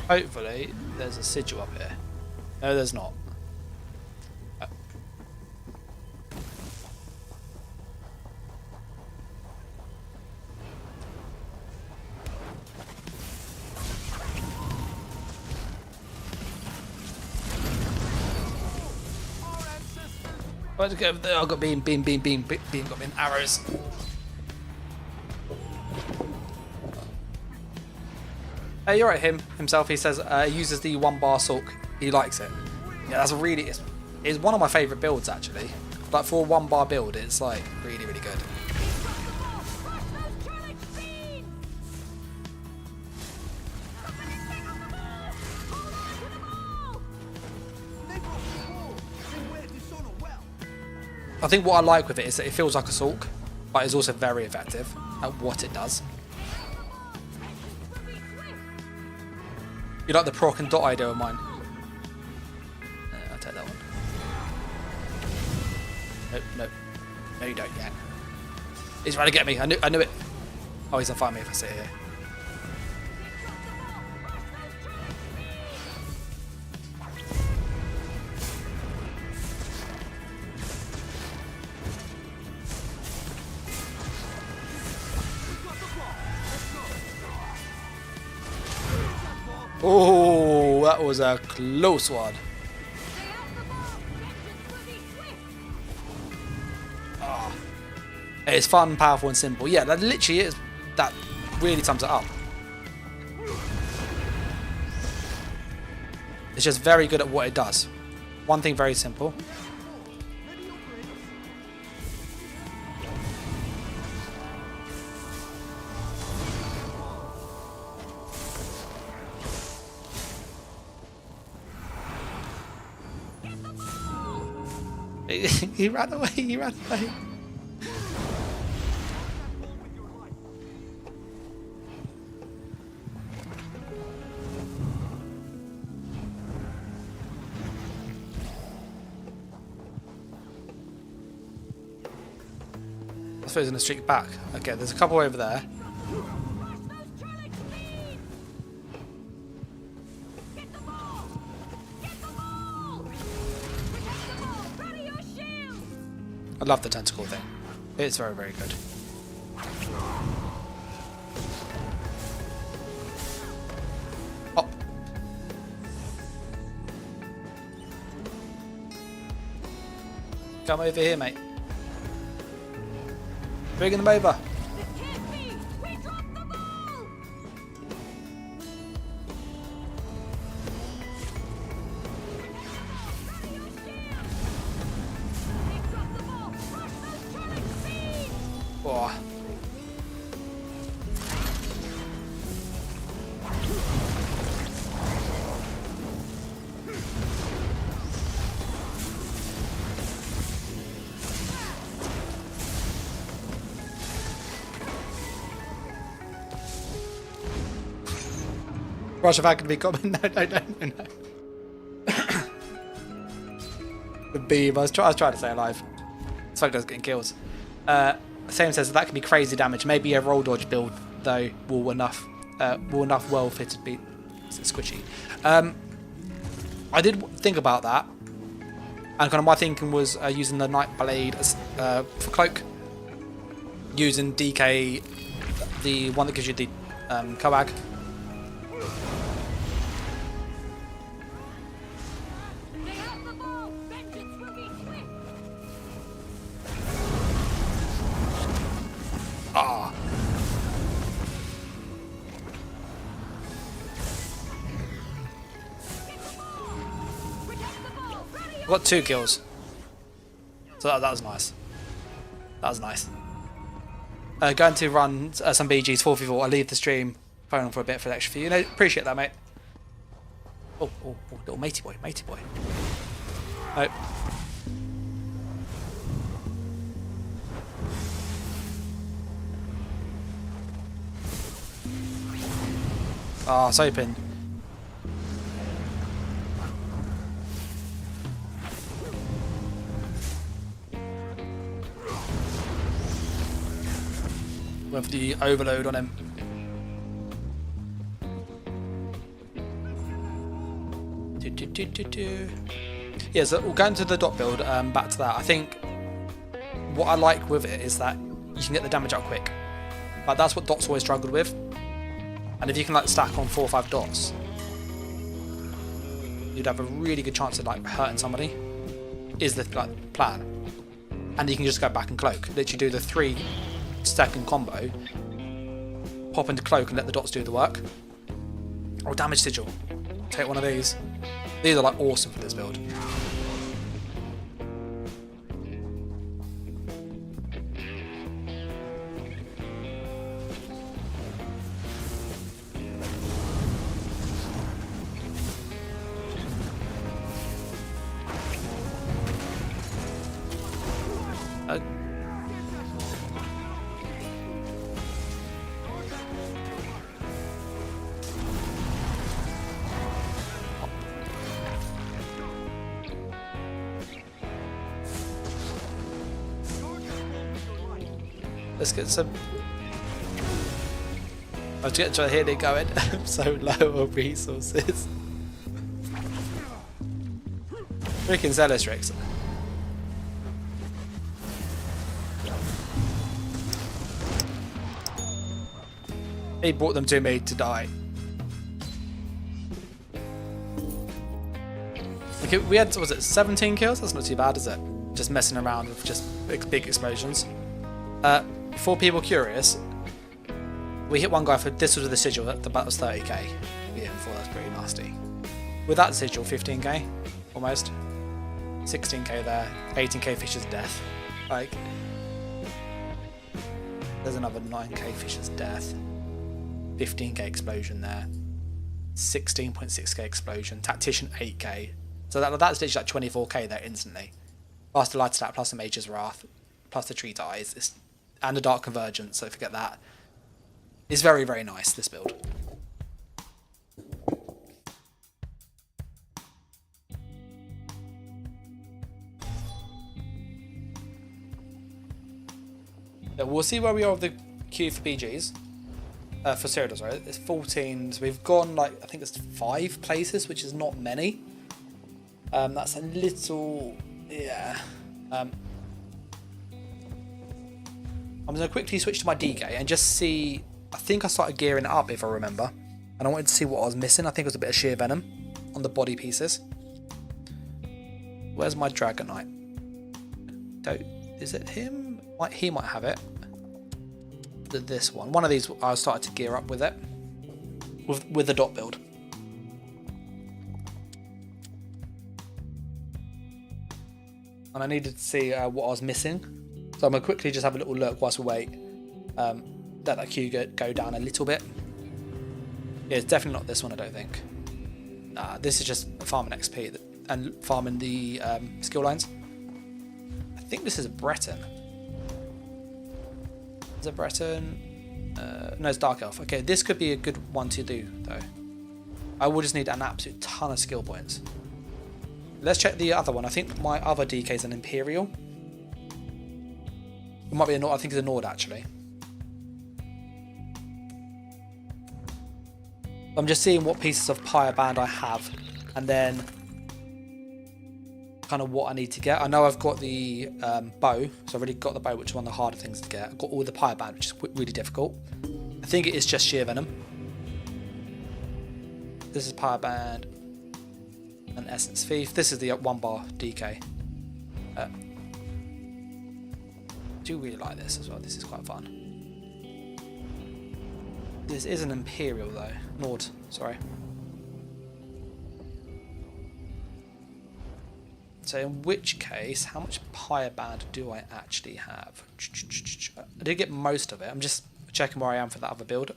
Hopefully, there's a sigil up here. No, there's not. Where'd it go over there? I got beam, got me in arrows. You're right, himself. He says he uses the 1-bar sulk. He likes it. Yeah, that's really. It's one of my favourite builds actually. Like for a 1-bar build, it's like really good. I think what I like with it is that it feels like a sulk, but it's also very effective at what it does. You like the proc and dot idea of mine? I'll take that one. Nope, nope. No, you don't yet. He's trying to get me. I knew it. Oh, he's gonna find me if I sit here. Oh, that was a close one. Oh, it's fun, powerful, and simple. Yeah, that literally is. That really sums it up. It's just very good at what it does. One thing very simple. He ran away, he ran away. I suppose in a streak back. Okay, there's a couple over there. I love the tentacle thing. It's very, very good. Oh. Come over here, mate. Bringing them over. Oh. Rush if I can be coming. No. The beam. I was trying to stay alive. This fuck guy's getting kills. Same says that can be crazy damage. Maybe a roll dodge build though will enough well fitted be squishy. I did think about that, and kind of my thinking was using the Night Blade as, for cloak, using DK, the one that gives you the Koag. Ah. Got 2 kills. So that was nice. That was nice. Going to run some BGs 4v4. I'll leave the stream, phone on for a bit for the extra few. Appreciate that, mate. Oh, little matey boy. Nope. Ah, it's open. Went for the overload on him. Yeah, so we'll go into the dot build, back to that. I think what I like with it is that you can get the damage out quick. Like, that's what dots always struggled with. And if you can like stack on 4 or 5 dots, you'd have a really good chance of like hurting somebody, is the like plan. And you can just go back and cloak. Literally do the 3-second combo, pop into cloak and let the dots do the work. Or damage sigil. Take one of these. These are like awesome for this build. Let's get some. I was trying to hear it going. I'm so low on resources. Freaking Zealous Ricks. He brought them to me to die. Okay, we had, was it 17 kills? That's not too bad, is it? Just messing around with just big explosions. For people curious, we hit one guy for this was the sigil that was 30k. We hit him for, that's pretty nasty. With that sigil, 15k almost. 16k there, 18k Fisher's death. Like, there's another 9k Fisher's death. 15k explosion there, 16.6k explosion, tactician 8k, so that's literally like 24k there instantly, plus the light stat, plus the mage's wrath, plus the tree ties, and the dark convergence, so forget that. It's very, very nice, this build. Yeah, we'll see where we are with the queue for BGs. For Cyrodiils, right? It's 14, so we've gone like, I think it's 5 places, which is not many. That's a little, yeah. I'm going to quickly switch to my DK and just see, I think I started gearing it up if I remember. And I wanted to see what I was missing. I think it was a bit of sheer venom on the body pieces. Where's my Dragonknight? Is it him? He might have it. This one of these I started to gear up with it with the dot build. And I needed to see what I was missing, so I'm gonna quickly just have a little look whilst we wait. Let that queue go down a little bit. Yeah, it's definitely not this one, I don't think. Nah, this is just farming XP and farming the skill lines. I think this is a Breton. Is it Breton? No, it's Dark Elf. Okay, this could be a good one to do, though. I will just need an absolute ton of skill points. Let's check the other one. I think my other DK is an Imperial. It might be a Nord. I think it's a Nord, actually. I'm just seeing what pieces of Pyre Band I have, and then kind of what I need to get. I know I've got the bow, so I've already got the bow, which is one of the harder things to get. I've got all the Pyre Band, which is really difficult. I think it is just sheer venom. This is Pyre Band and Essence Thief. This is the 1 bar DK. I do really like this as well. This is quite fun. This is an Imperial though. Nord, sorry. So in which case, how much Pyre Band do I actually have? I did get most of it. I'm just checking where I am for that other build,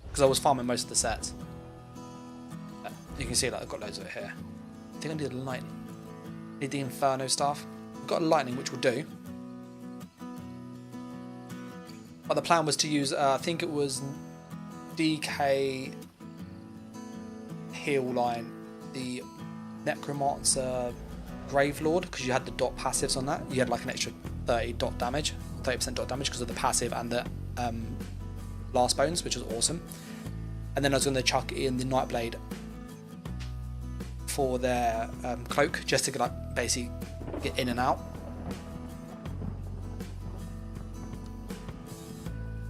because I was farming most of the sets. You can see like I've got loads of it here. I think I need a lightning. Need the Inferno staff. I've got a lightning, which will do. But the plan was to use, I think it was DK heal line, the Necromancer Gravelord, because you had the dot passives on that. You had like an extra 30% dot damage because of the passive and the last bones, which was awesome. And then I was going to chuck in the Nightblade for their cloak, just to like basically get in and out.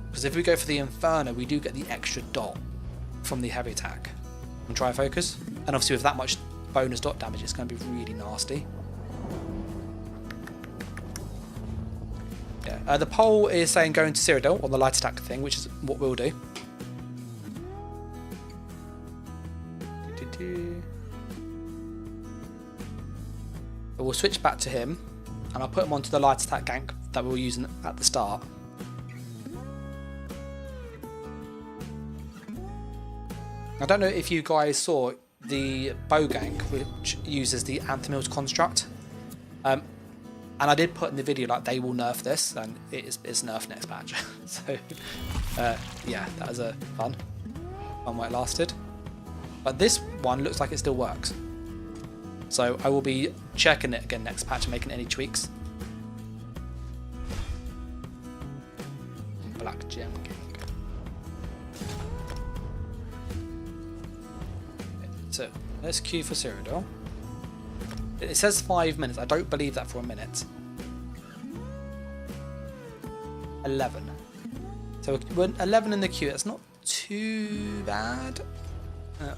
Because if we go for the Inferno, we do get the extra dot from the heavy attack and try focus, and obviously with that much bonus dot damage, it's going to be really nasty. Yeah, the poll is saying going to Cyrodiil on the light attack thing, which is what we'll do. But we'll switch back to him, and I'll put him onto the light attack gank that we were using at the start. I don't know if you guys saw the bow gank, which uses the Anthemil's construct, and I did put in the video like they will nerf this, and it's nerfed next patch. So yeah, that was a fun while it lasted. But this one looks like it still works, so I will be checking it again next patch and making any tweaks. Black gem gank. So let's queue for Cyrodiil. It says 5 minutes. I don't believe that for a minute. 11. So we're 11 in the queue. That's not too bad.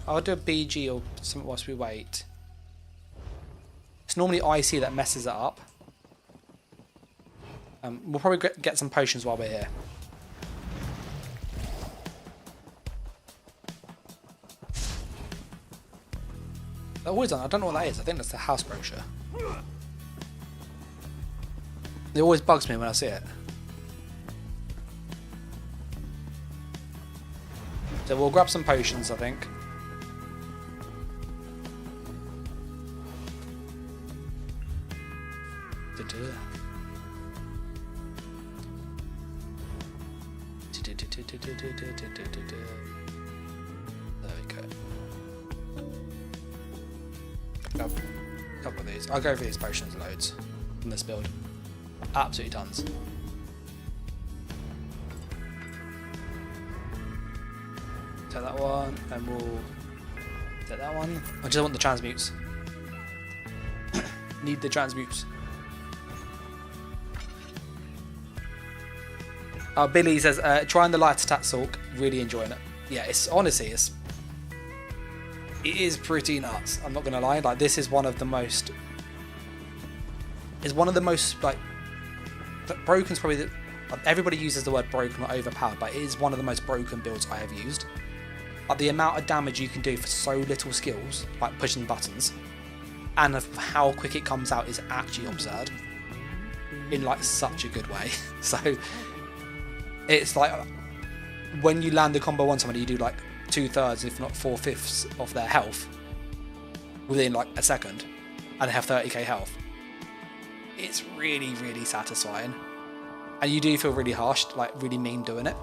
I'll do a BG or something whilst we wait. It's normally IC that messes it up. We'll probably get some potions while we're here. Always on. I don't know what that is. I think that's the house brochure. It always bugs me when I see it. So we'll grab some potions, I think. There we go. Grab a couple of these. I'll go for these potions loads in this build. Absolutely tons. Take that one, and we'll take that one. I just want the transmutes. Need the transmutes. Billy says, trying the light attack Sulk, really enjoying it. Yeah, it's honestly, it is pretty nuts. I'm not gonna lie. Like, this is one of the most. It's one of the most like. Broken's probably the. Everybody uses the word broken or overpowered, but it is one of the most broken builds I have used. Like, the amount of damage you can do for so little skills, like pushing buttons, and of how quick it comes out is actually absurd. In like such a good way. So. It's like when you land the combo on somebody, you do like 2/3, if not 4/5 of their health within like a second, and they have 30k health. It's really, really satisfying, and you do feel really harsh, like really mean doing it.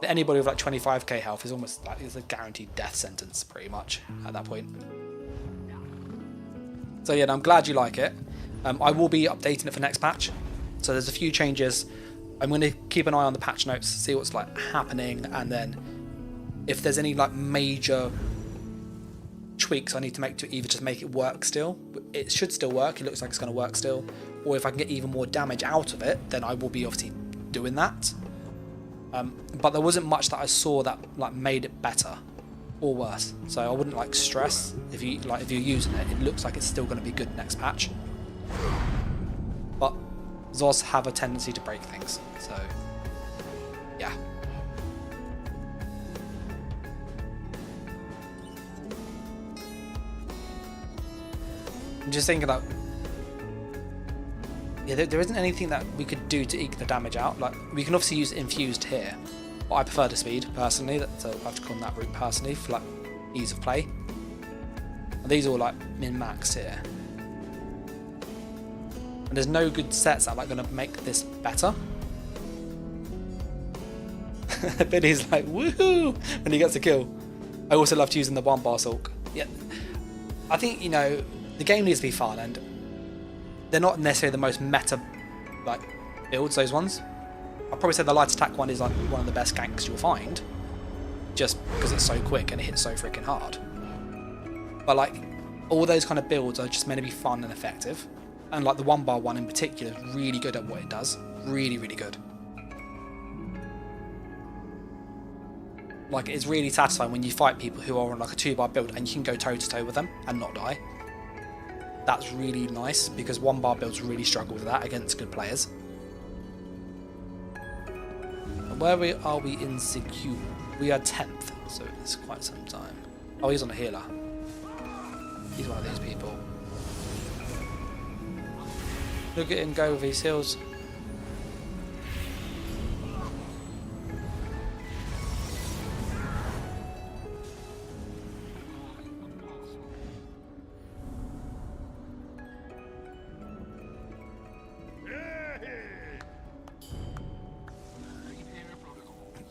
Anybody with like 25k health is almost like it's a guaranteed death sentence, pretty much at that point. So yeah, I'm glad you like it. I will be updating it for next patch. So there's a few changes. I'm going to keep an eye on the patch notes, see what's like happening, and then if there's any like major tweaks I need to make to either just make it work still. It should still work. It looks like it's going to work still. Or if I can get even more damage out of it, then I will be obviously doing that. But there wasn't much that I saw that like made it better or worse. So I wouldn't like stress if you're using it. It looks like it's still going to be good next patch. But Zos have a tendency to break things, so yeah. I'm just thinking that there isn't anything that we could do to eke the damage out. Like, we can obviously use infused here, but I prefer the speed personally, so I've gone that route personally for like ease of play. And these are all like min-max here. And there's no good sets that are like going to make this better. Billy's like, woohoo! When he gets a kill. I also loved using the 1-bar Sulk. Yeah, I think, the game needs to be fun, and they're not necessarily the most meta like builds, those ones. I'll probably say the light attack one is like one of the best ganks you'll find, just because it's so quick and it hits so freaking hard. But like, all those kind of builds are just meant to be fun and effective. And like the 1-bar one in particular is really good at what it does. Really, really good. Like, it's really satisfying when you fight people who are on like a 2-bar build and you can go toe to toe with them and not die. That's really nice, because 1-bar builds really struggle with that against good players. And where are we in Secure? We are 10th, so it's quite some time. Oh, he's on a healer. He's one of these people. Look at him go with his heals.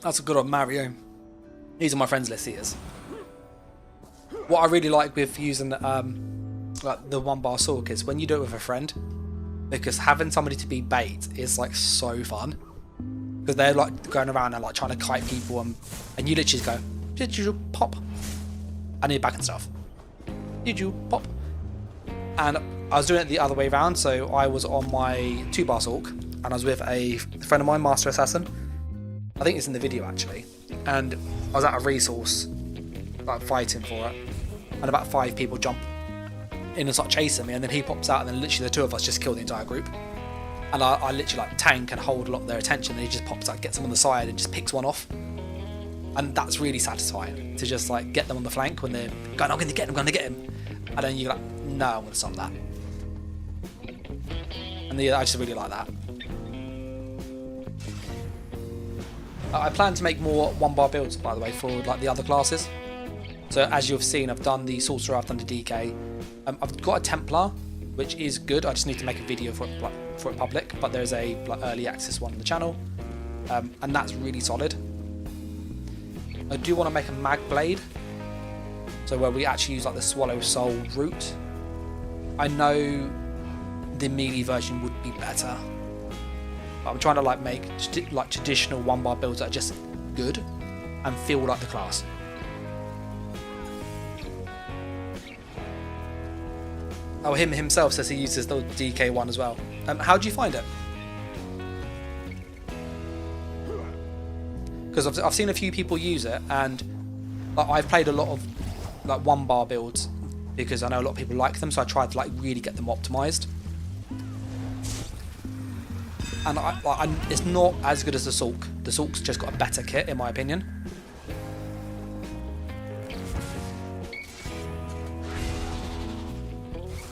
That's a good old Mario. He's on my friends list, he is. What I really like with using like the 1-bar Sulk is when you do it with a friend, because having somebody to be bait is like so fun. because they're like going around and like trying to kite people, and you literally just go, did you pop? I need back and stuff. Did you pop? And I was doing it the other way around, so I was on my 2-bar Sorc, and I was with a friend of mine, Master Assassin. I think it's in the video actually. And I was at a resource, like fighting for it, and about 5 people jump in and start chasing me, and then he pops out, and then literally the 2 of us just kill the entire group. And I literally like tank and hold a lot of their attention, and he just pops out, gets them on the side, and just picks one off. And that's really satisfying to just like get them on the flank when they're going, I'm going to get him, I'm going to get him. And then you're like, no, I'm going to stop that. And I just really like that. I plan to make more 1-bar builds, by the way, for like the other classes. So as you've seen, I've done the Sorcerer, I've done the DK. I've got a Templar, which is good. I just need to make a video for it public, but there's a like early access one on the channel, and that's really solid. I do want to make a mag blade, so where we actually use like the Swallow Soul route. I know the melee version would be better, but I'm trying to like make like traditional 1-bar builds that are just good and feel like the class. Oh, him himself says he uses the DK one as well. How do you find it? Because I've seen a few people use it, and like, I've played a lot of like 1-bar builds because I know a lot of people like them, so I tried to like really get them optimized. And it's not as good as the Sorc. The Sorc's just got a better kit, in my opinion.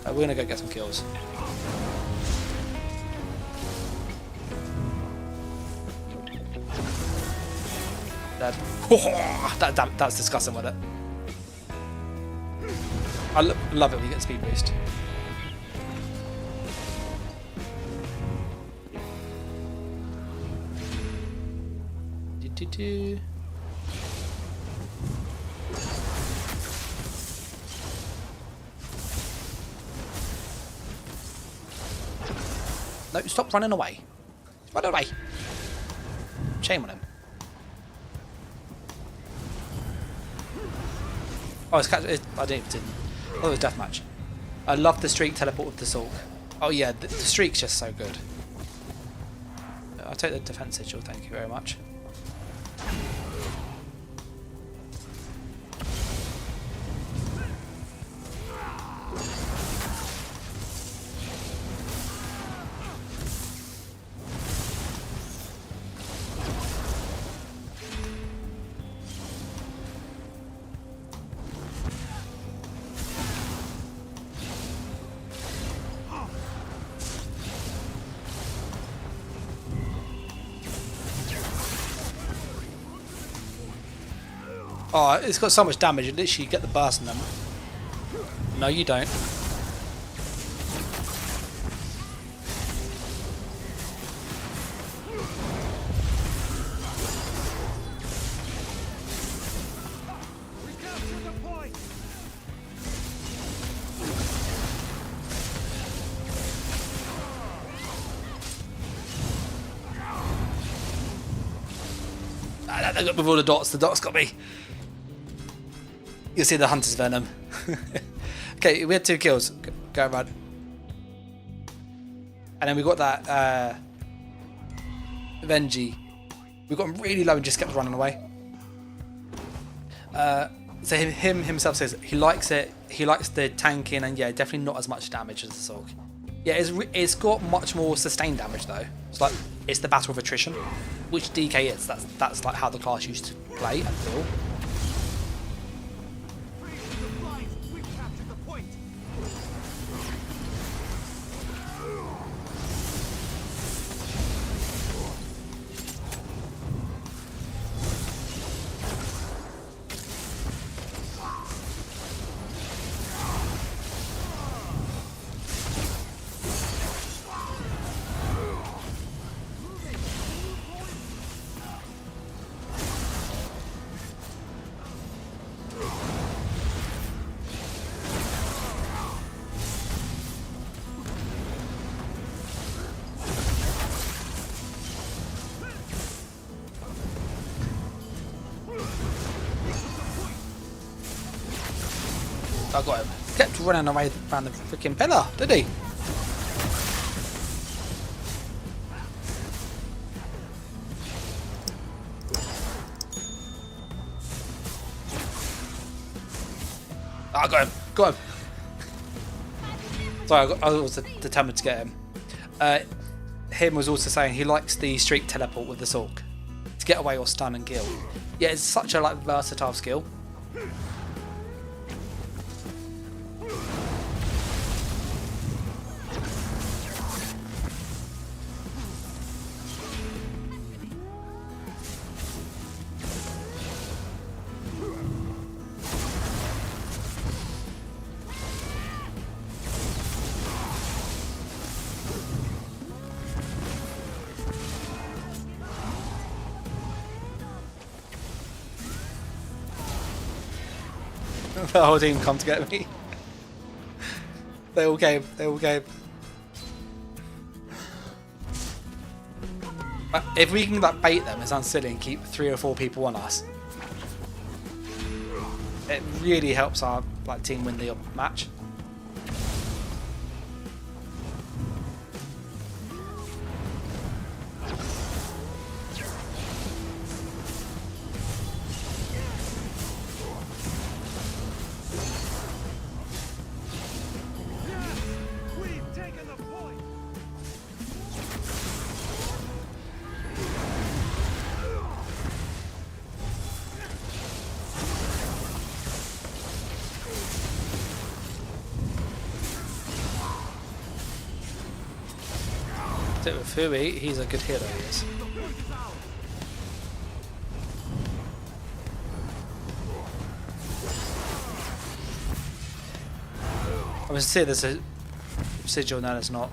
We're gonna go get some kills. Dead. That's disgusting with it. I love it when you get speed boost. No, stop running away. Run away. Shame on him. Oh, I didn't. Oh, it was deathmatch. I love the streak teleport with the Sorc. Oh yeah, the streak's just so good. I'll take the defense sigil, thank you very much. Oh, it's got so much damage, you literally get the burst on them. No, you don't. With all the dots got me. You'll see the Hunter's Venom. Okay, we had 2 kills. Go around. And then we got that Venji. We got him really low and just kept running away. So him himself says he likes it. He likes the tanking, and yeah, definitely not as much damage as the Sorc. Yeah, it's got much more sustained damage though. It's like it's the battle of attrition, which DK is. That's like how the class used to play and feel. I got him. Kept running away around the freaking pillar, did he? I got him. Got him. Sorry, I was determined to get him. Him was also saying he likes the streak teleport with the Sork to get away or stun and kill. Yeah, it's such a versatile skill. The whole team come to get me. They all came. They all came. If we can like bait them, it sounds silly, and keep 3 or 4 people on us, it really helps our like team win the match. With Hui, he's a good healer, he is. I was saying there's a sigil, no there's not.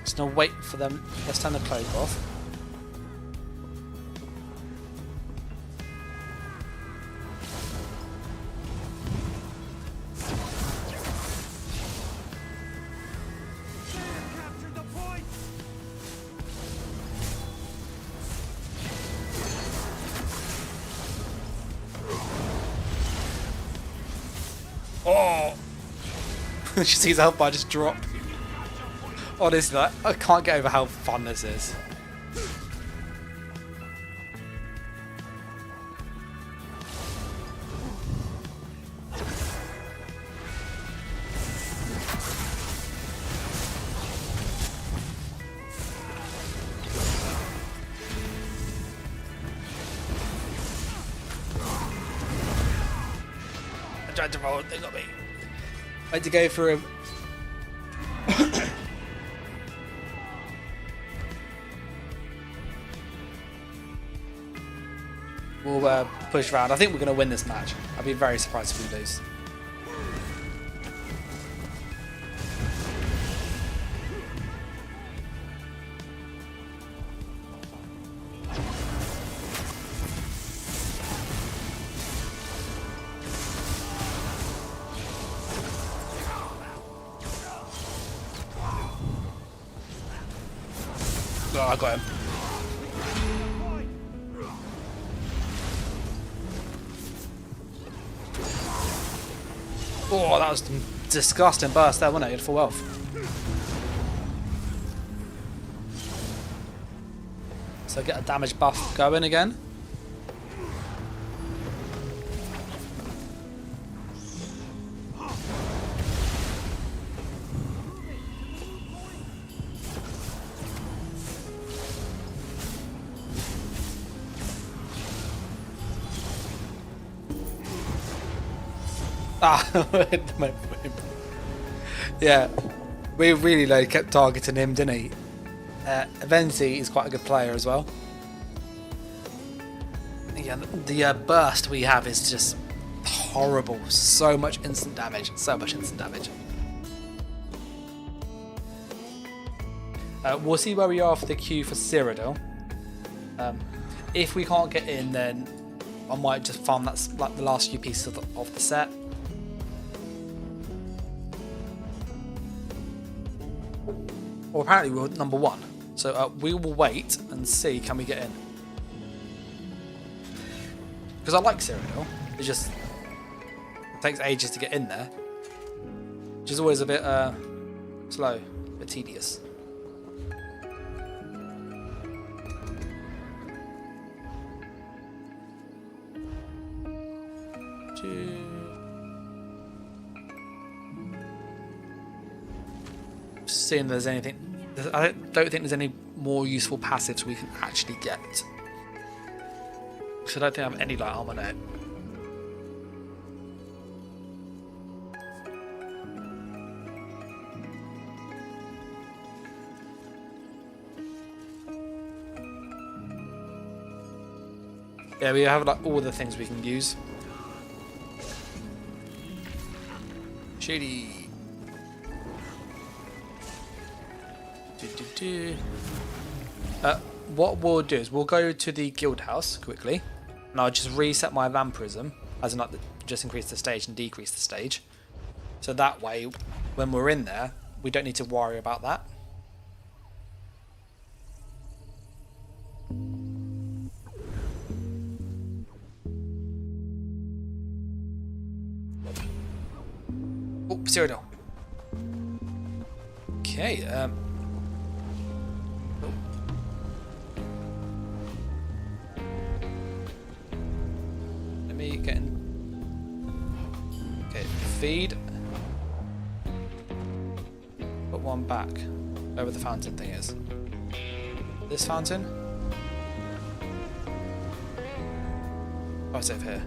Just gonna wait for them. Let's turn the cloak off. Oh! She sees health bar just drop. Honestly, I can't get over how fun this is. I tried to roll it, they got me. I had to go for him. We'll push around. I think we're going to win this match. I'd be very surprised if we lose. Oh, I got him. Oh, that was a disgusting burst there, wasn't it? He had full health. So get a damage buff going again. Yeah, we really kept targeting him, didn't he? Avenzi is quite a good player as well. Yeah, the burst we have is just horrible. So much instant damage. So much instant damage. We'll see where we are for the queue for Cyrodiil. If we can't get in, then I might just farm that's like the last few pieces of the set. Well, apparently we're number 1, so we will wait and see can we get in. Because I like Cyrodiil. It just takes ages to get in there. Which is always a bit slow, a bit tedious. Seeing if there's anything. I don't think there's any more useful passives we can actually get. Because I don't think I have any like armor now. Yeah, we have like all the things we can use. Shady. What we'll do is we'll go to the guild house quickly, and I'll just reset my vampirism, as in like just increase the stage and decrease the stage. So that way, when we're in there, we don't need to worry about that. Oh, Cyrodiil. Okay, let me get in. Okay, feed. Put one back. Wherever the fountain thing is. This fountain? Oh, it's over here.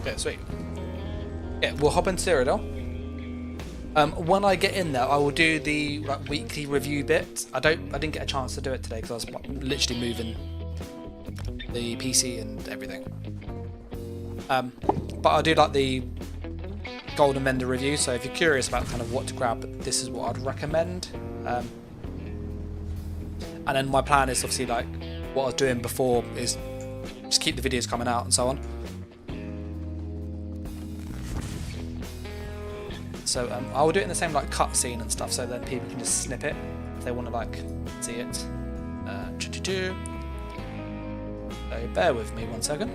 Okay, sweet. Yeah, we'll hop into Cyrodiil. When I get in there, I will do the like weekly review bit. I didn't get a chance to do it today because I was literally moving the PC and everything. But I'll do like the golden vendor review. So if you're curious about kind of what to grab, this is what I'd recommend. And then my plan is obviously like what I was doing before is just keep the videos coming out and so on. So I will do it in the same like cutscene and stuff, so then people can just snip it if they want to like see it. So bear with me 1 second.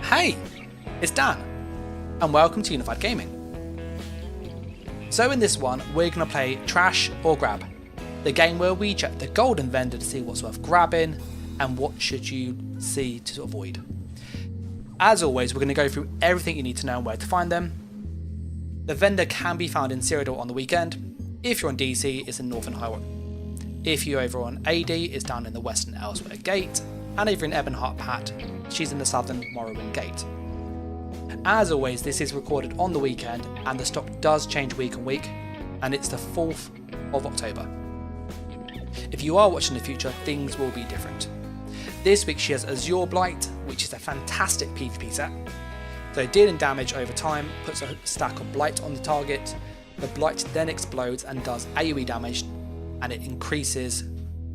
Hey, it's Dan, and welcome to Unified Gaming. So in this one, we're gonna play Trash or Grab, the game where we check the golden vendor to see what's worth grabbing and what should you see to avoid. As always, we're going to go through everything you need to know and where to find them. The vendor can be found in Cyrodiil on the weekend. If you're on DC, it's in Northern Highway. If you're over on AD, it's down in the Western Elsewhere Gate. And if you're in Earthen Heart Pat, she's in the Southern Morrowind Gate. As always, this is recorded on the weekend and the stock does change week on week, and it's the 4th of October. If you are watching in the future, things will be different. This week she has Azure Blight, which is a fantastic PvP set. So dealing damage over time puts a stack of Blight on the target. The Blight then explodes and does AoE damage, and it increases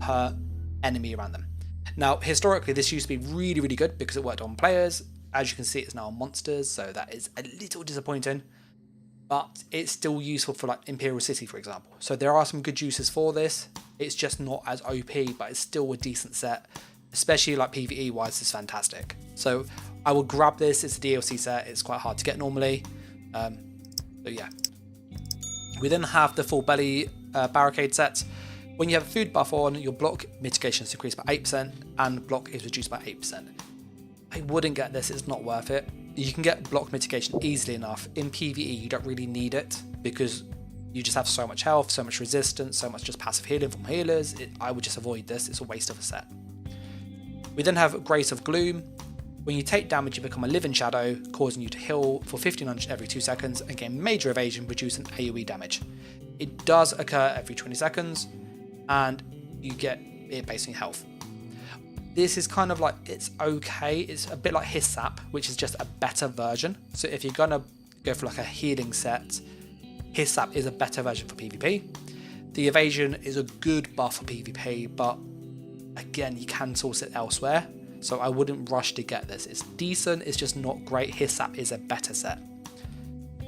per enemy around them. Now historically this used to be really good because it worked on players. As you can see, it's now on monsters, so that is a little disappointing. But it's still useful for like Imperial City, for example. So there are some good uses for this. It's just not as OP, but it's still a decent set. Especially like PvE wise, it's fantastic. So I will grab this. It's a DLC set. It's quite hard to get normally. So yeah. We then have the full belly barricade set. When you have a food buff on, your block mitigation is increased by 8% and block is reduced by 8%. I wouldn't get this. It's not worth it. You can get block mitigation easily enough. In PvE, you don't really need it because you just have so much health, so much resistance, so much just passive healing from healers. I would just avoid this. It's a waste of a set. We then have Grace of Gloom. When you take damage, you become a living shadow, causing you to heal for 1500 every 2 seconds and gain major evasion, reducing AoE damage. It does occur every 20 seconds, and you get it based on your health. This is kind of like, it's okay. It's a bit like His Sap, which is just a better version. So if you're gonna go for like a healing set, His Sap is a better version for PvP. The evasion is a good buff for PvP, but again, you can source it elsewhere, so I wouldn't rush to get this. It's decent, it's just not great. His Sap is a better set.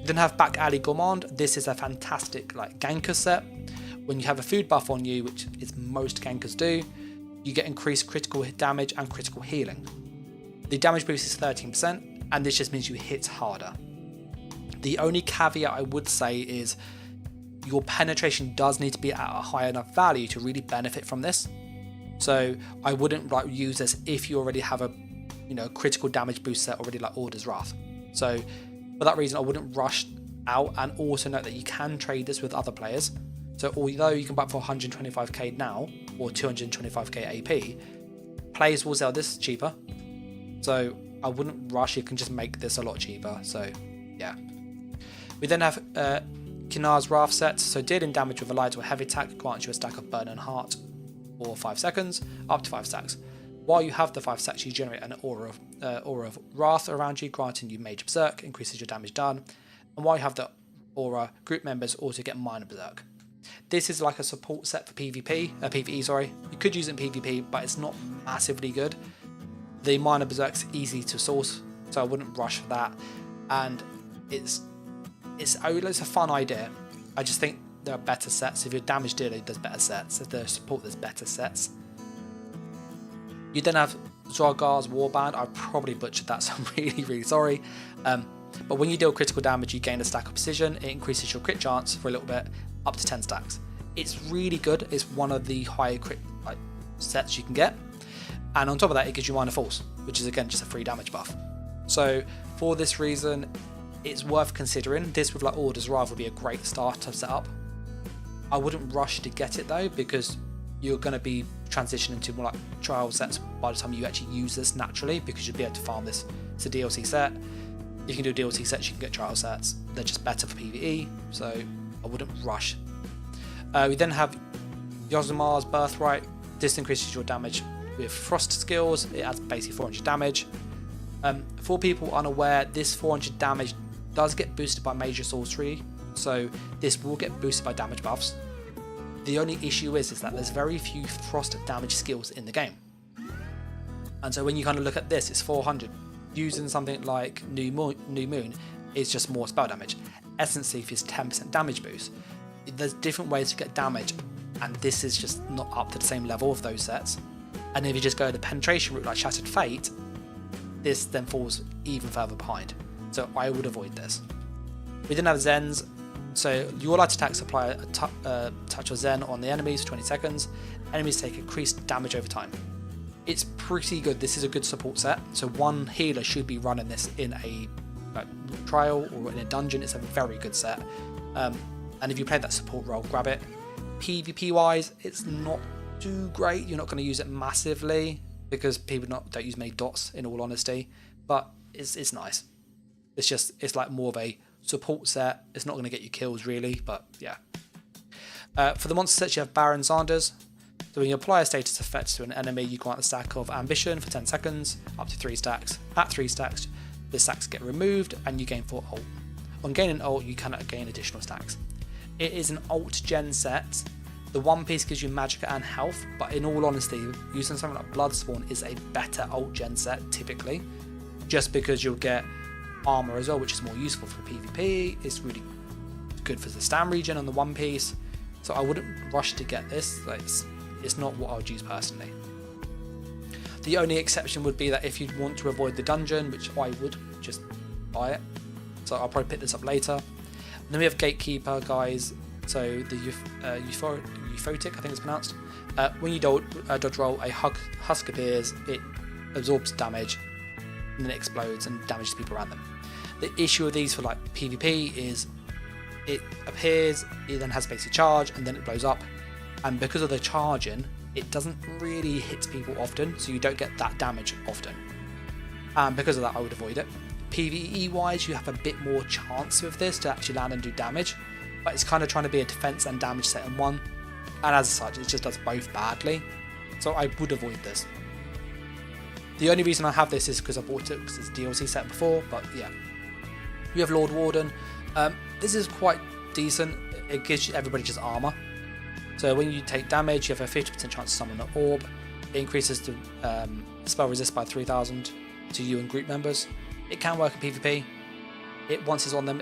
then have Back Alley Gourmand. This is a fantastic like ganker set. When you have a food buff on you, which is most gankers do, you get increased critical damage and critical healing. The damage boost is 13%, and this just means you hit harder. The only caveat I would say is your penetration does need to be at a high enough value to really benefit from this. So I wouldn't like use this if you already have a critical damage boost set already like Order's Wrath. So for that reason I wouldn't rush out, and also note that you can trade this with other players. So although you can buy it for 125k now or 225k AP, players will sell this cheaper. So I wouldn't rush, you can just make this a lot cheaper. So yeah. We then have Kinar's Wrath set. So dealing damage with a light or heavy attack grants you a stack of Ardent Heart for 5 seconds, up to 5 stacks. While you have the 5 stacks, you generate an aura of Wrath around you, granting you Major Berserk, increases your damage done. And while you have the aura, group members also get Minor Berserk. This is like a support set for PvP, PvE sorry. You could use it in PvP, but it's not massively good. The Minor Berserk's easy to source, so I wouldn't rush for that. And it's a fun idea. I just think there are better sets. If you're damage dealer, there's better sets. If there's support, there's better sets. You then have Zorgar's Warband. I probably butchered that, so I'm really sorry. But when you deal critical damage, you gain a stack of precision. It increases your crit chance for a little bit, up to 10 stacks. It's really good. It's one of the higher crit sets you can get. And on top of that, it gives you Minor Force, which is again just a free damage buff. So for this reason, it's worth considering. This with like Order's Wrath would be a great starter setup. I wouldn't rush to get it though, because you're going to be transitioning to more like trial sets by the time you actually use this naturally, because you'll be able to farm this. It's a DLC set. You can do DLC sets, you can get trial sets. They're just better for PvE, so I wouldn't rush. We then have Yozumar's Birthright. This increases your damage with Frost skills. It adds basically 400 damage. For people unaware, this 400 damage does get boosted by Major Sorcery, so this will get boosted by damage buffs. The only issue is that there's very few Frost damage skills in the game. And so when you kind of look at this, it's 400. Using something like New Moon is just more spell damage. Essence Thief is 10% damage boost. There's different ways to get damage, and this is just not up to the same level of those sets. And if you just go the penetration route like Shattered Fate, this then falls even further behind. So I would avoid this. We then have Zens. So your light attacks apply a touch of Zen on the enemies for 20 seconds. Enemies take increased damage over time. It's pretty good. This is a good support set. So one healer should be running this in a trial or in a dungeon. It's a very good set. And if you play that support role, grab it. PvP wise, it's not too great. You're not going to use it massively because people don't use many dots, in all honesty. But it's nice. It's like more of a support set. It's not going to get you kills really, but yeah. For the monster sets, you have Baron Sanders. So when you apply a status effect to an enemy, you grant a stack of Ambition for 10 seconds, up to 3 stacks. At 3 stacks, the stacks get removed and you gain 4 ult. On gaining ult, you cannot gain additional stacks. It is an ult gen set. The one piece gives you magic and health, but in all honesty, using something like Bloodspawn is a better ult gen set typically, just because you'll get armor as well, which is more useful for PvP. It's really good for the stam regen on the one piece, so I wouldn't rush to get this. It's not what I would use personally. The only exception would be that if you want to avoid the dungeon, which I would, just buy it. So I'll probably pick this up later. And then we have Gatekeeper, guys. So the Euphotic, I think it's pronounced. When you dodge roll, a husk appears, it absorbs damage, and then it explodes and damages people around them. The issue with these for like PvP is it appears, it then has basic charge, and then it blows up. And because of the charging, it doesn't really hit people often, so you don't get that damage often. And because of that, I would avoid it. PvE wise, you have a bit more chance with this to actually land and do damage, but it's kind of trying to be a defense and damage set in one, and as such, it just does both badly, so I would avoid this. The only reason I have this is because I bought it because it's DLC set before, but yeah. We have Lord Warden. This is quite decent. It gives everybody just armor. So when you take damage, you have a 50% chance to summon an orb. It increases the spell resist by 3,000 to you and group members. It can work in PvP. Once it's on them,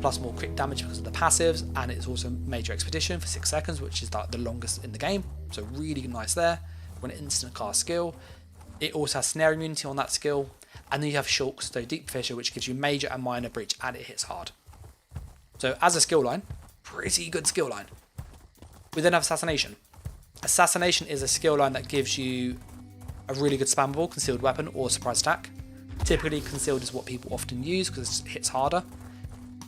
plus more crit damage because of the passives, and it's also Major Expedition for 6 seconds, which is like the longest in the game, so really nice there for an instant cast skill. It also has snare immunity on that skill, and then you have Shulk, so Deep Fissure, which gives you major and minor breach, and it hits hard. So as a skill line, pretty good skill line. We then have Assassination. Assassination is a skill line that gives you a really good spammable concealed weapon or surprise attack. Typically concealed is what people often use because it hits harder.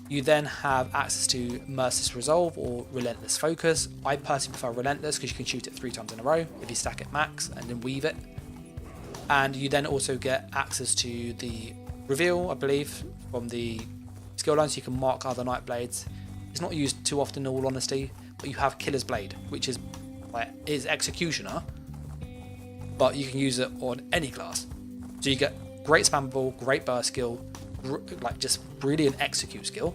You then have access to Merciless Resolve or Relentless Focus. I personally prefer Relentless because you can shoot it 3 times in a row if you stack it max and then weave it. And you then also get access to the Reveal, I believe, from the skill line, so you can mark other Night Blades. It's not used too often in all honesty, but you have Killer's Blade, which is Executioner, but you can use it on any class. So you get great spammable, great burst skill, like just brilliant execute skill,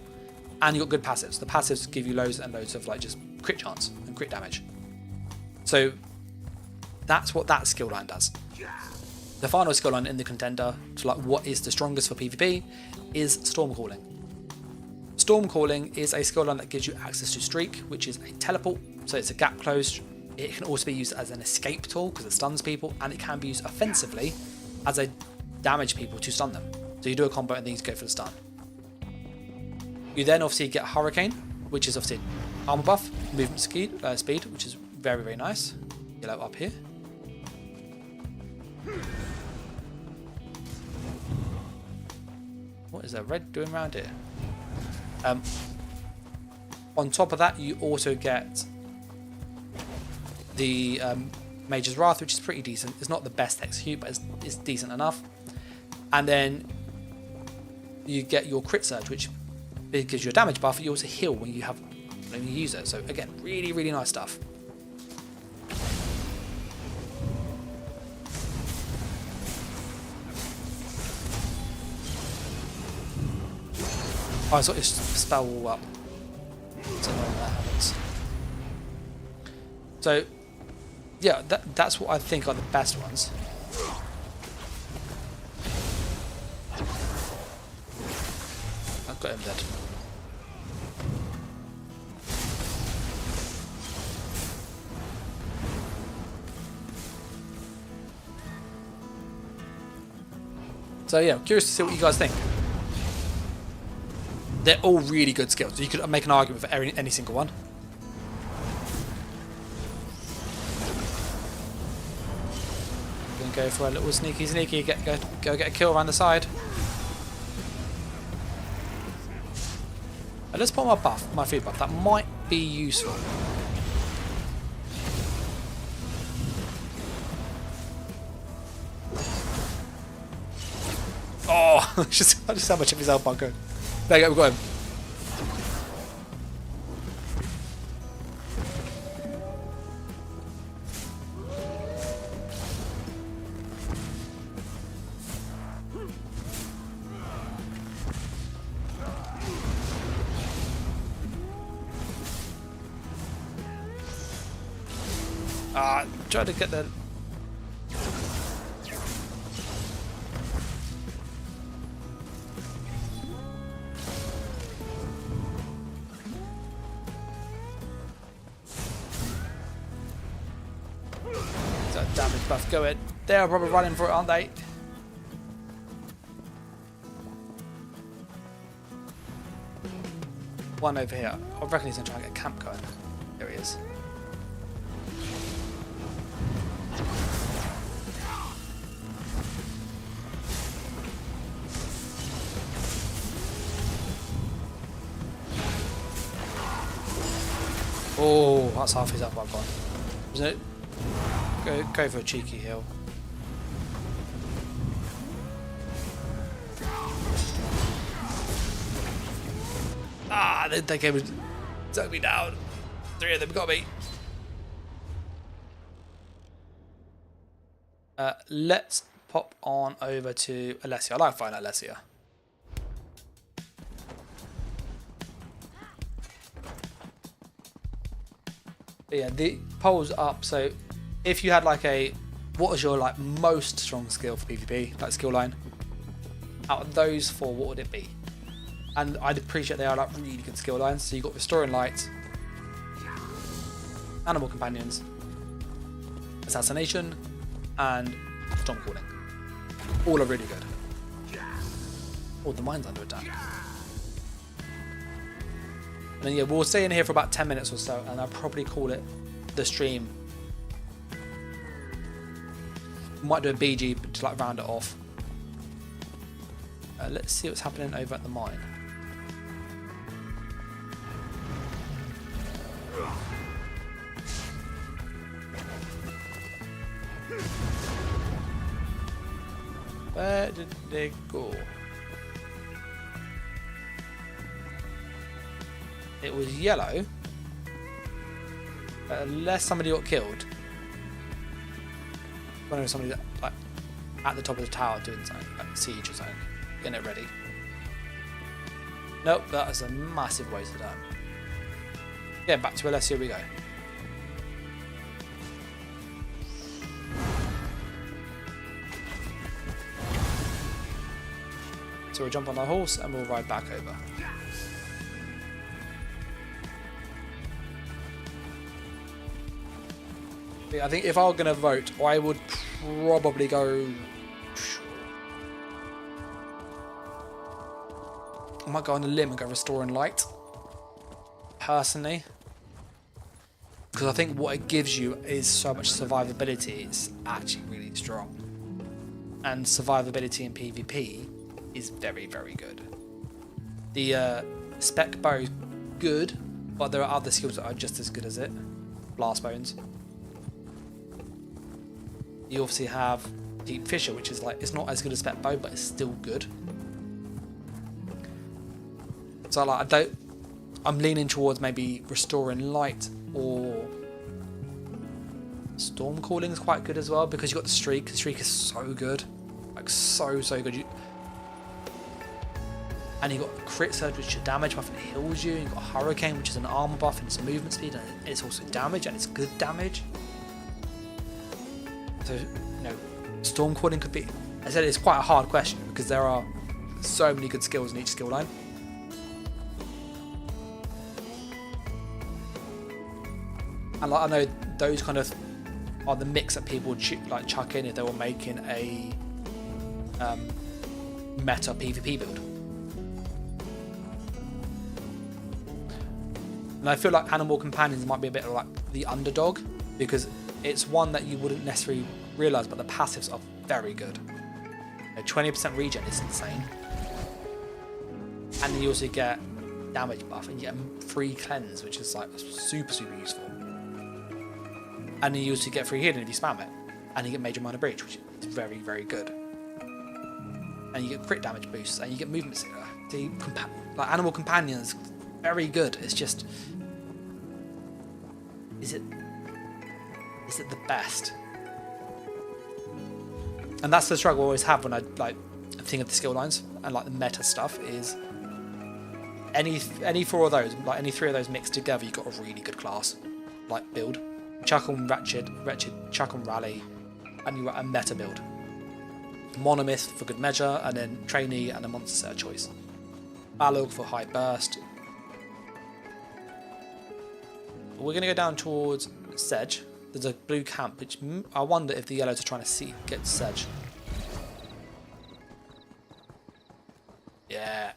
and you got good passives. The passives give you loads and loads of like just crit chance and crit damage. So that's what that skill line does. The final skill line in the contender to like what is the strongest for PvP is Stormcalling. Stormcalling is a skill line that gives you access to Streak, which is a teleport, so it's a gap closed. It can also be used as an escape tool because it stuns people, and it can be used offensively as a damage people to stun them. So you do a combo and then you go for the stun. You then obviously get Hurricane, which is obviously armor buff, movement speed, which is very, very nice. Yellow up here. What is that red doing around here? On top of that, you also get the Mage's Wrath, which is pretty decent. It's not the best execute, but it's decent enough. And then you get your Crit Surge, which gives you a damage buff. You also heal when you use it. So again, really, really nice stuff. Oh, I got his spell all up. So that happens. So yeah, that's what I think are the best ones. I've got him dead. So yeah, I'm curious to see what you guys think. They're all really good skills. You could make an argument for any single one. We're gonna go for a little sneaky, go get a kill around the side. And let's put my food buff. That might be useful. Oh, just how much of his health bunker. There you go, we've got him. Try to get the... damage buff going. They're probably running for it, aren't they? One over here. I reckon he's going to try and get a camp going. There he is. Oh, that's half his up, I've gone. Isn't it? Go for a cheeky heal. Ah, they came and took me down. 3 of them got me. Let's pop on over to Alessia. I like finding Alessia. But yeah, the poll's up. So if you had like what was your like most strong skill for PvP, like skill line? Out of those 4, what would it be? And I'd appreciate they are like really good skill lines. So you've got Restoring Light, Animal Companions, Assassination, and Storm Calling. All are really good. Oh, the mine's under attack. And then yeah, we'll stay in here for about 10 minutes or so, and I'll probably call it the stream. Might do a BG to like round it off. Let's see what's happening over at the mine. Where did they go? It was yellow. Unless somebody got killed. I know somebody that, like at the top of the tower doing something, like siege or something, getting it ready. Nope, that is a massive waste of time. Yeah, back to LS, here we go. So we'll jump on our horse and we'll ride back over. Yeah, I think if I were going to vote, I would probably go... I might go on a limb and go Restoring Light. Personally. Because I think what it gives you is so much survivability. It's actually really strong. And survivability in PvP is very, very good. The spec bow is good, but there are other skills that are just as good as it. Blast bones. You obviously have Deep Fissure, which is like, it's not as good as spec bow, but it's still good. So like, I'm leaning towards maybe Restoring Light, or Storm Calling is quite good as well, because you've got the Streak. The Streak is so good, like so good. And you've got Crit Surge, which is a damage buff and heals you. And you've got Hurricane, which is an armor buff and it's movement speed, and it's also damage, and it's good damage. So, you know, Storm Calling could be... I said it's quite a hard question because there are so many good skills in each skill line. And like, I know those kind of are the mix that people would like chuck in if they were making a meta PvP build. And I feel like Animal Companions might be a bit like the underdog, because it's one that you wouldn't necessarily realise, but the passives are very good. 20% regen is insane. And then you also get damage buff, and you get free cleanse, which is like super useful. And then you also get free healing if you spam it. And you get Major Minor Breach, which is very good. And you get crit damage boosts, and you get movement speed. Like Animal Companions, very good. It's just... Is it the best? And that's the struggle I always have when I like think of the skill lines and like the meta stuff, is any four of those, like any three of those mixed together, you've got a really good class like build. Chuck on Wretched, chuck on Rally, and you're at a meta build. Monomyth for good measure, and then Trainee and a monster set of choice. Balog for high burst. We're going to go down towards Sedge. There's a blue camp, which I wonder if the yellows are trying to get Sedge. Yeah.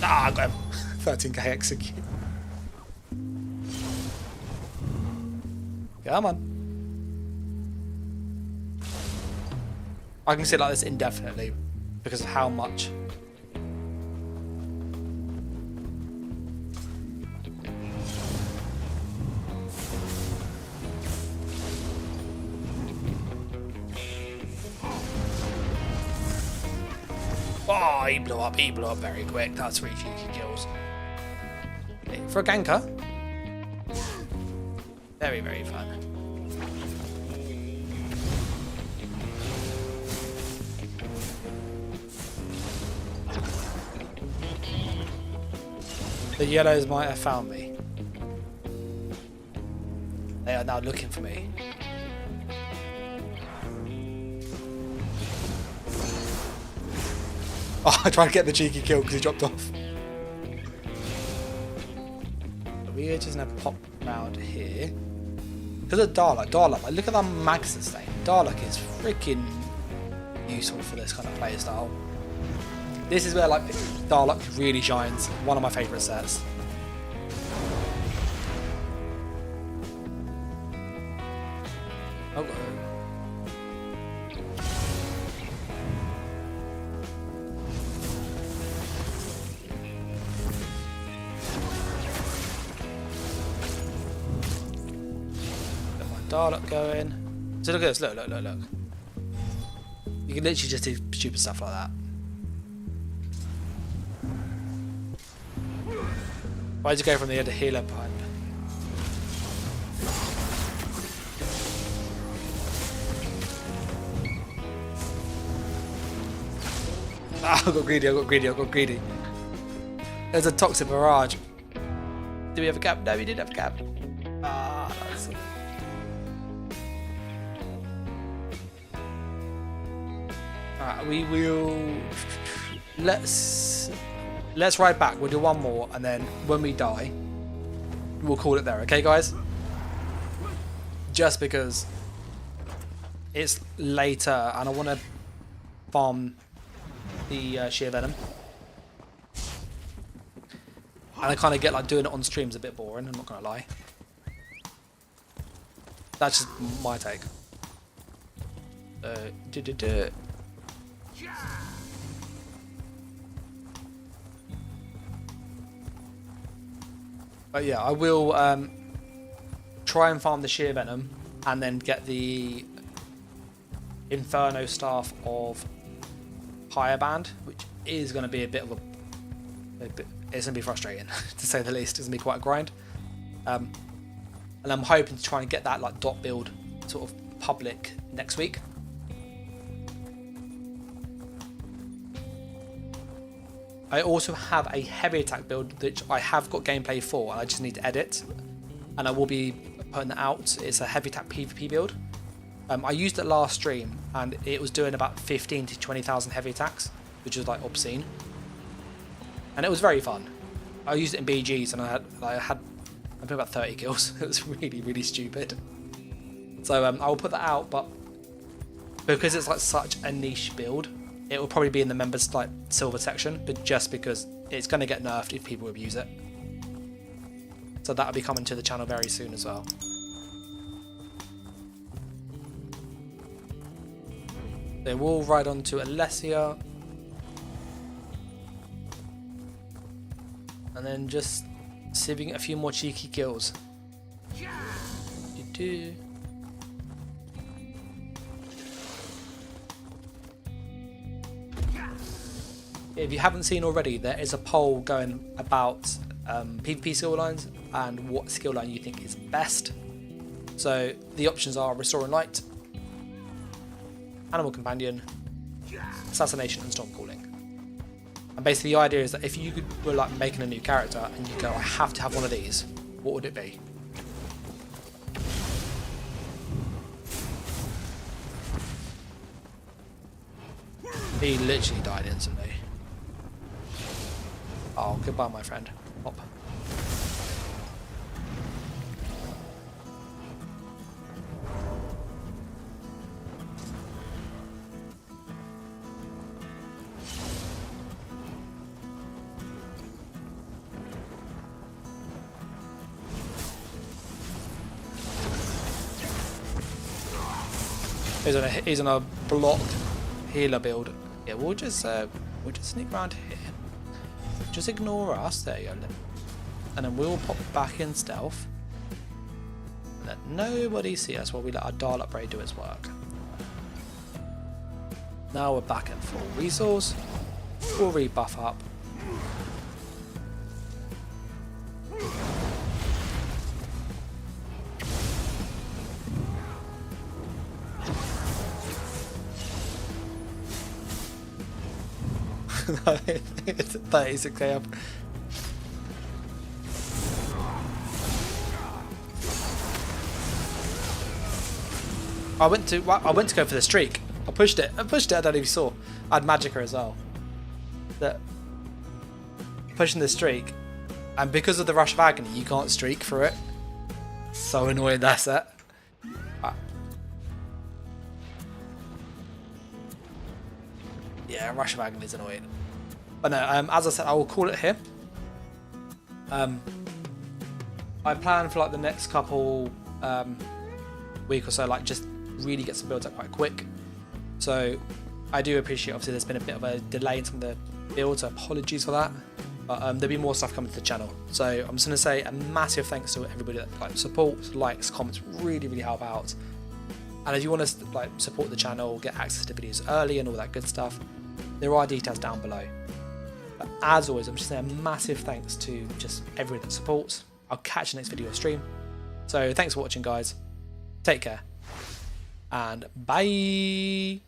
Ah, I got him. 13k execute. Come on. I can sit like this indefinitely because of how much. Oh, he blew up very quick. That's 3 cheeky kills. For a ganker, very fun. The yellows might have found me. now looking for me. Oh, I tried to get the cheeky kill because he dropped off. We are just gonna pop round here. Because of Darlock, like, look at that mag sustain. Darlock is freaking useful for this kind of play style. This is where like Darlock really shines. One of my favourite sets. Oh. Darlock going. So look at this, look. You can literally just do stupid stuff like that. Why did you go from the other healer behind? Ah, I got greedy. There's a toxic barrage. Do we have a cap? No, we didn't have a cap. Ah, that's... Alright, we will... Let's ride back. We'll do one more, and then when we die, we'll call it there. Okay, guys? Just because it's later, and I want to farm the sheer venom, and I kind of get like doing it on streams a bit boring. I'm not gonna lie. That's just my take. But yeah, I will try and farm the sheer venom and then get the Inferno staff of higher band, which is going to be a bit of it's going to be frustrating to say the least. It's going to be quite a grind. And I'm hoping to try and get that like dot build sort of public next week. I also have a heavy attack build which I have got gameplay for, and I just need to edit, and I will be putting that out. It's a heavy attack PvP build. I used it last stream and it was doing about 15 to 20,000 heavy attacks, which was like obscene, and it was very fun. I used it in BGs and I had about 30 kills. It was really stupid. So I will put that out, but because it's like such a niche build, it will probably be in the members like silver section, but just because it's going to get nerfed if people abuse it. So that'll be coming to the channel very soon as well. Then we'll ride on to Alessia, and then just see if we can get a few more cheeky kills. If you haven't seen already, there is a poll going about PvP skill lines and what skill line you think is best. So the options are Restoring Light, Animal Companion, Assassination, and Stormcalling. And basically the idea is that if you were like making a new character and you go, I have to have one of these, what would it be? He literally died instantly. Oh, goodbye, my friend. Hop. He's on a blocked healer build. Yeah, we'll just sneak around here. Just ignore us, there you go. And then we'll pop back in stealth. And let nobody see us while we let our dial upgrade do its work. Now we're back at full resource. We'll rebuff up. It's 36k up. I went to go for the streak. I pushed it. I don't know if you saw. I had Magicka as well. That pushing the streak, and because of the Rush of Agony, you can't streak through it. So annoying, that's it. Yeah, Rush of Agony is annoying. But no, as I said, I will call it here. I plan for like the next couple week or so, like just really get some builds up quite quick. So I do appreciate, obviously there's been a bit of a delay in some of the builds, so apologies for that. But there'll be more stuff coming to the channel. So I'm just going to say a massive thanks to everybody that like supports, likes, comments, really help out. And if you want to like support the channel, get access to videos early and all that good stuff, there are details down below. But as always, I'm just saying a massive thanks to just everybody that supports. I'll catch you next video or stream. So thanks for watching, guys. Take care. And bye.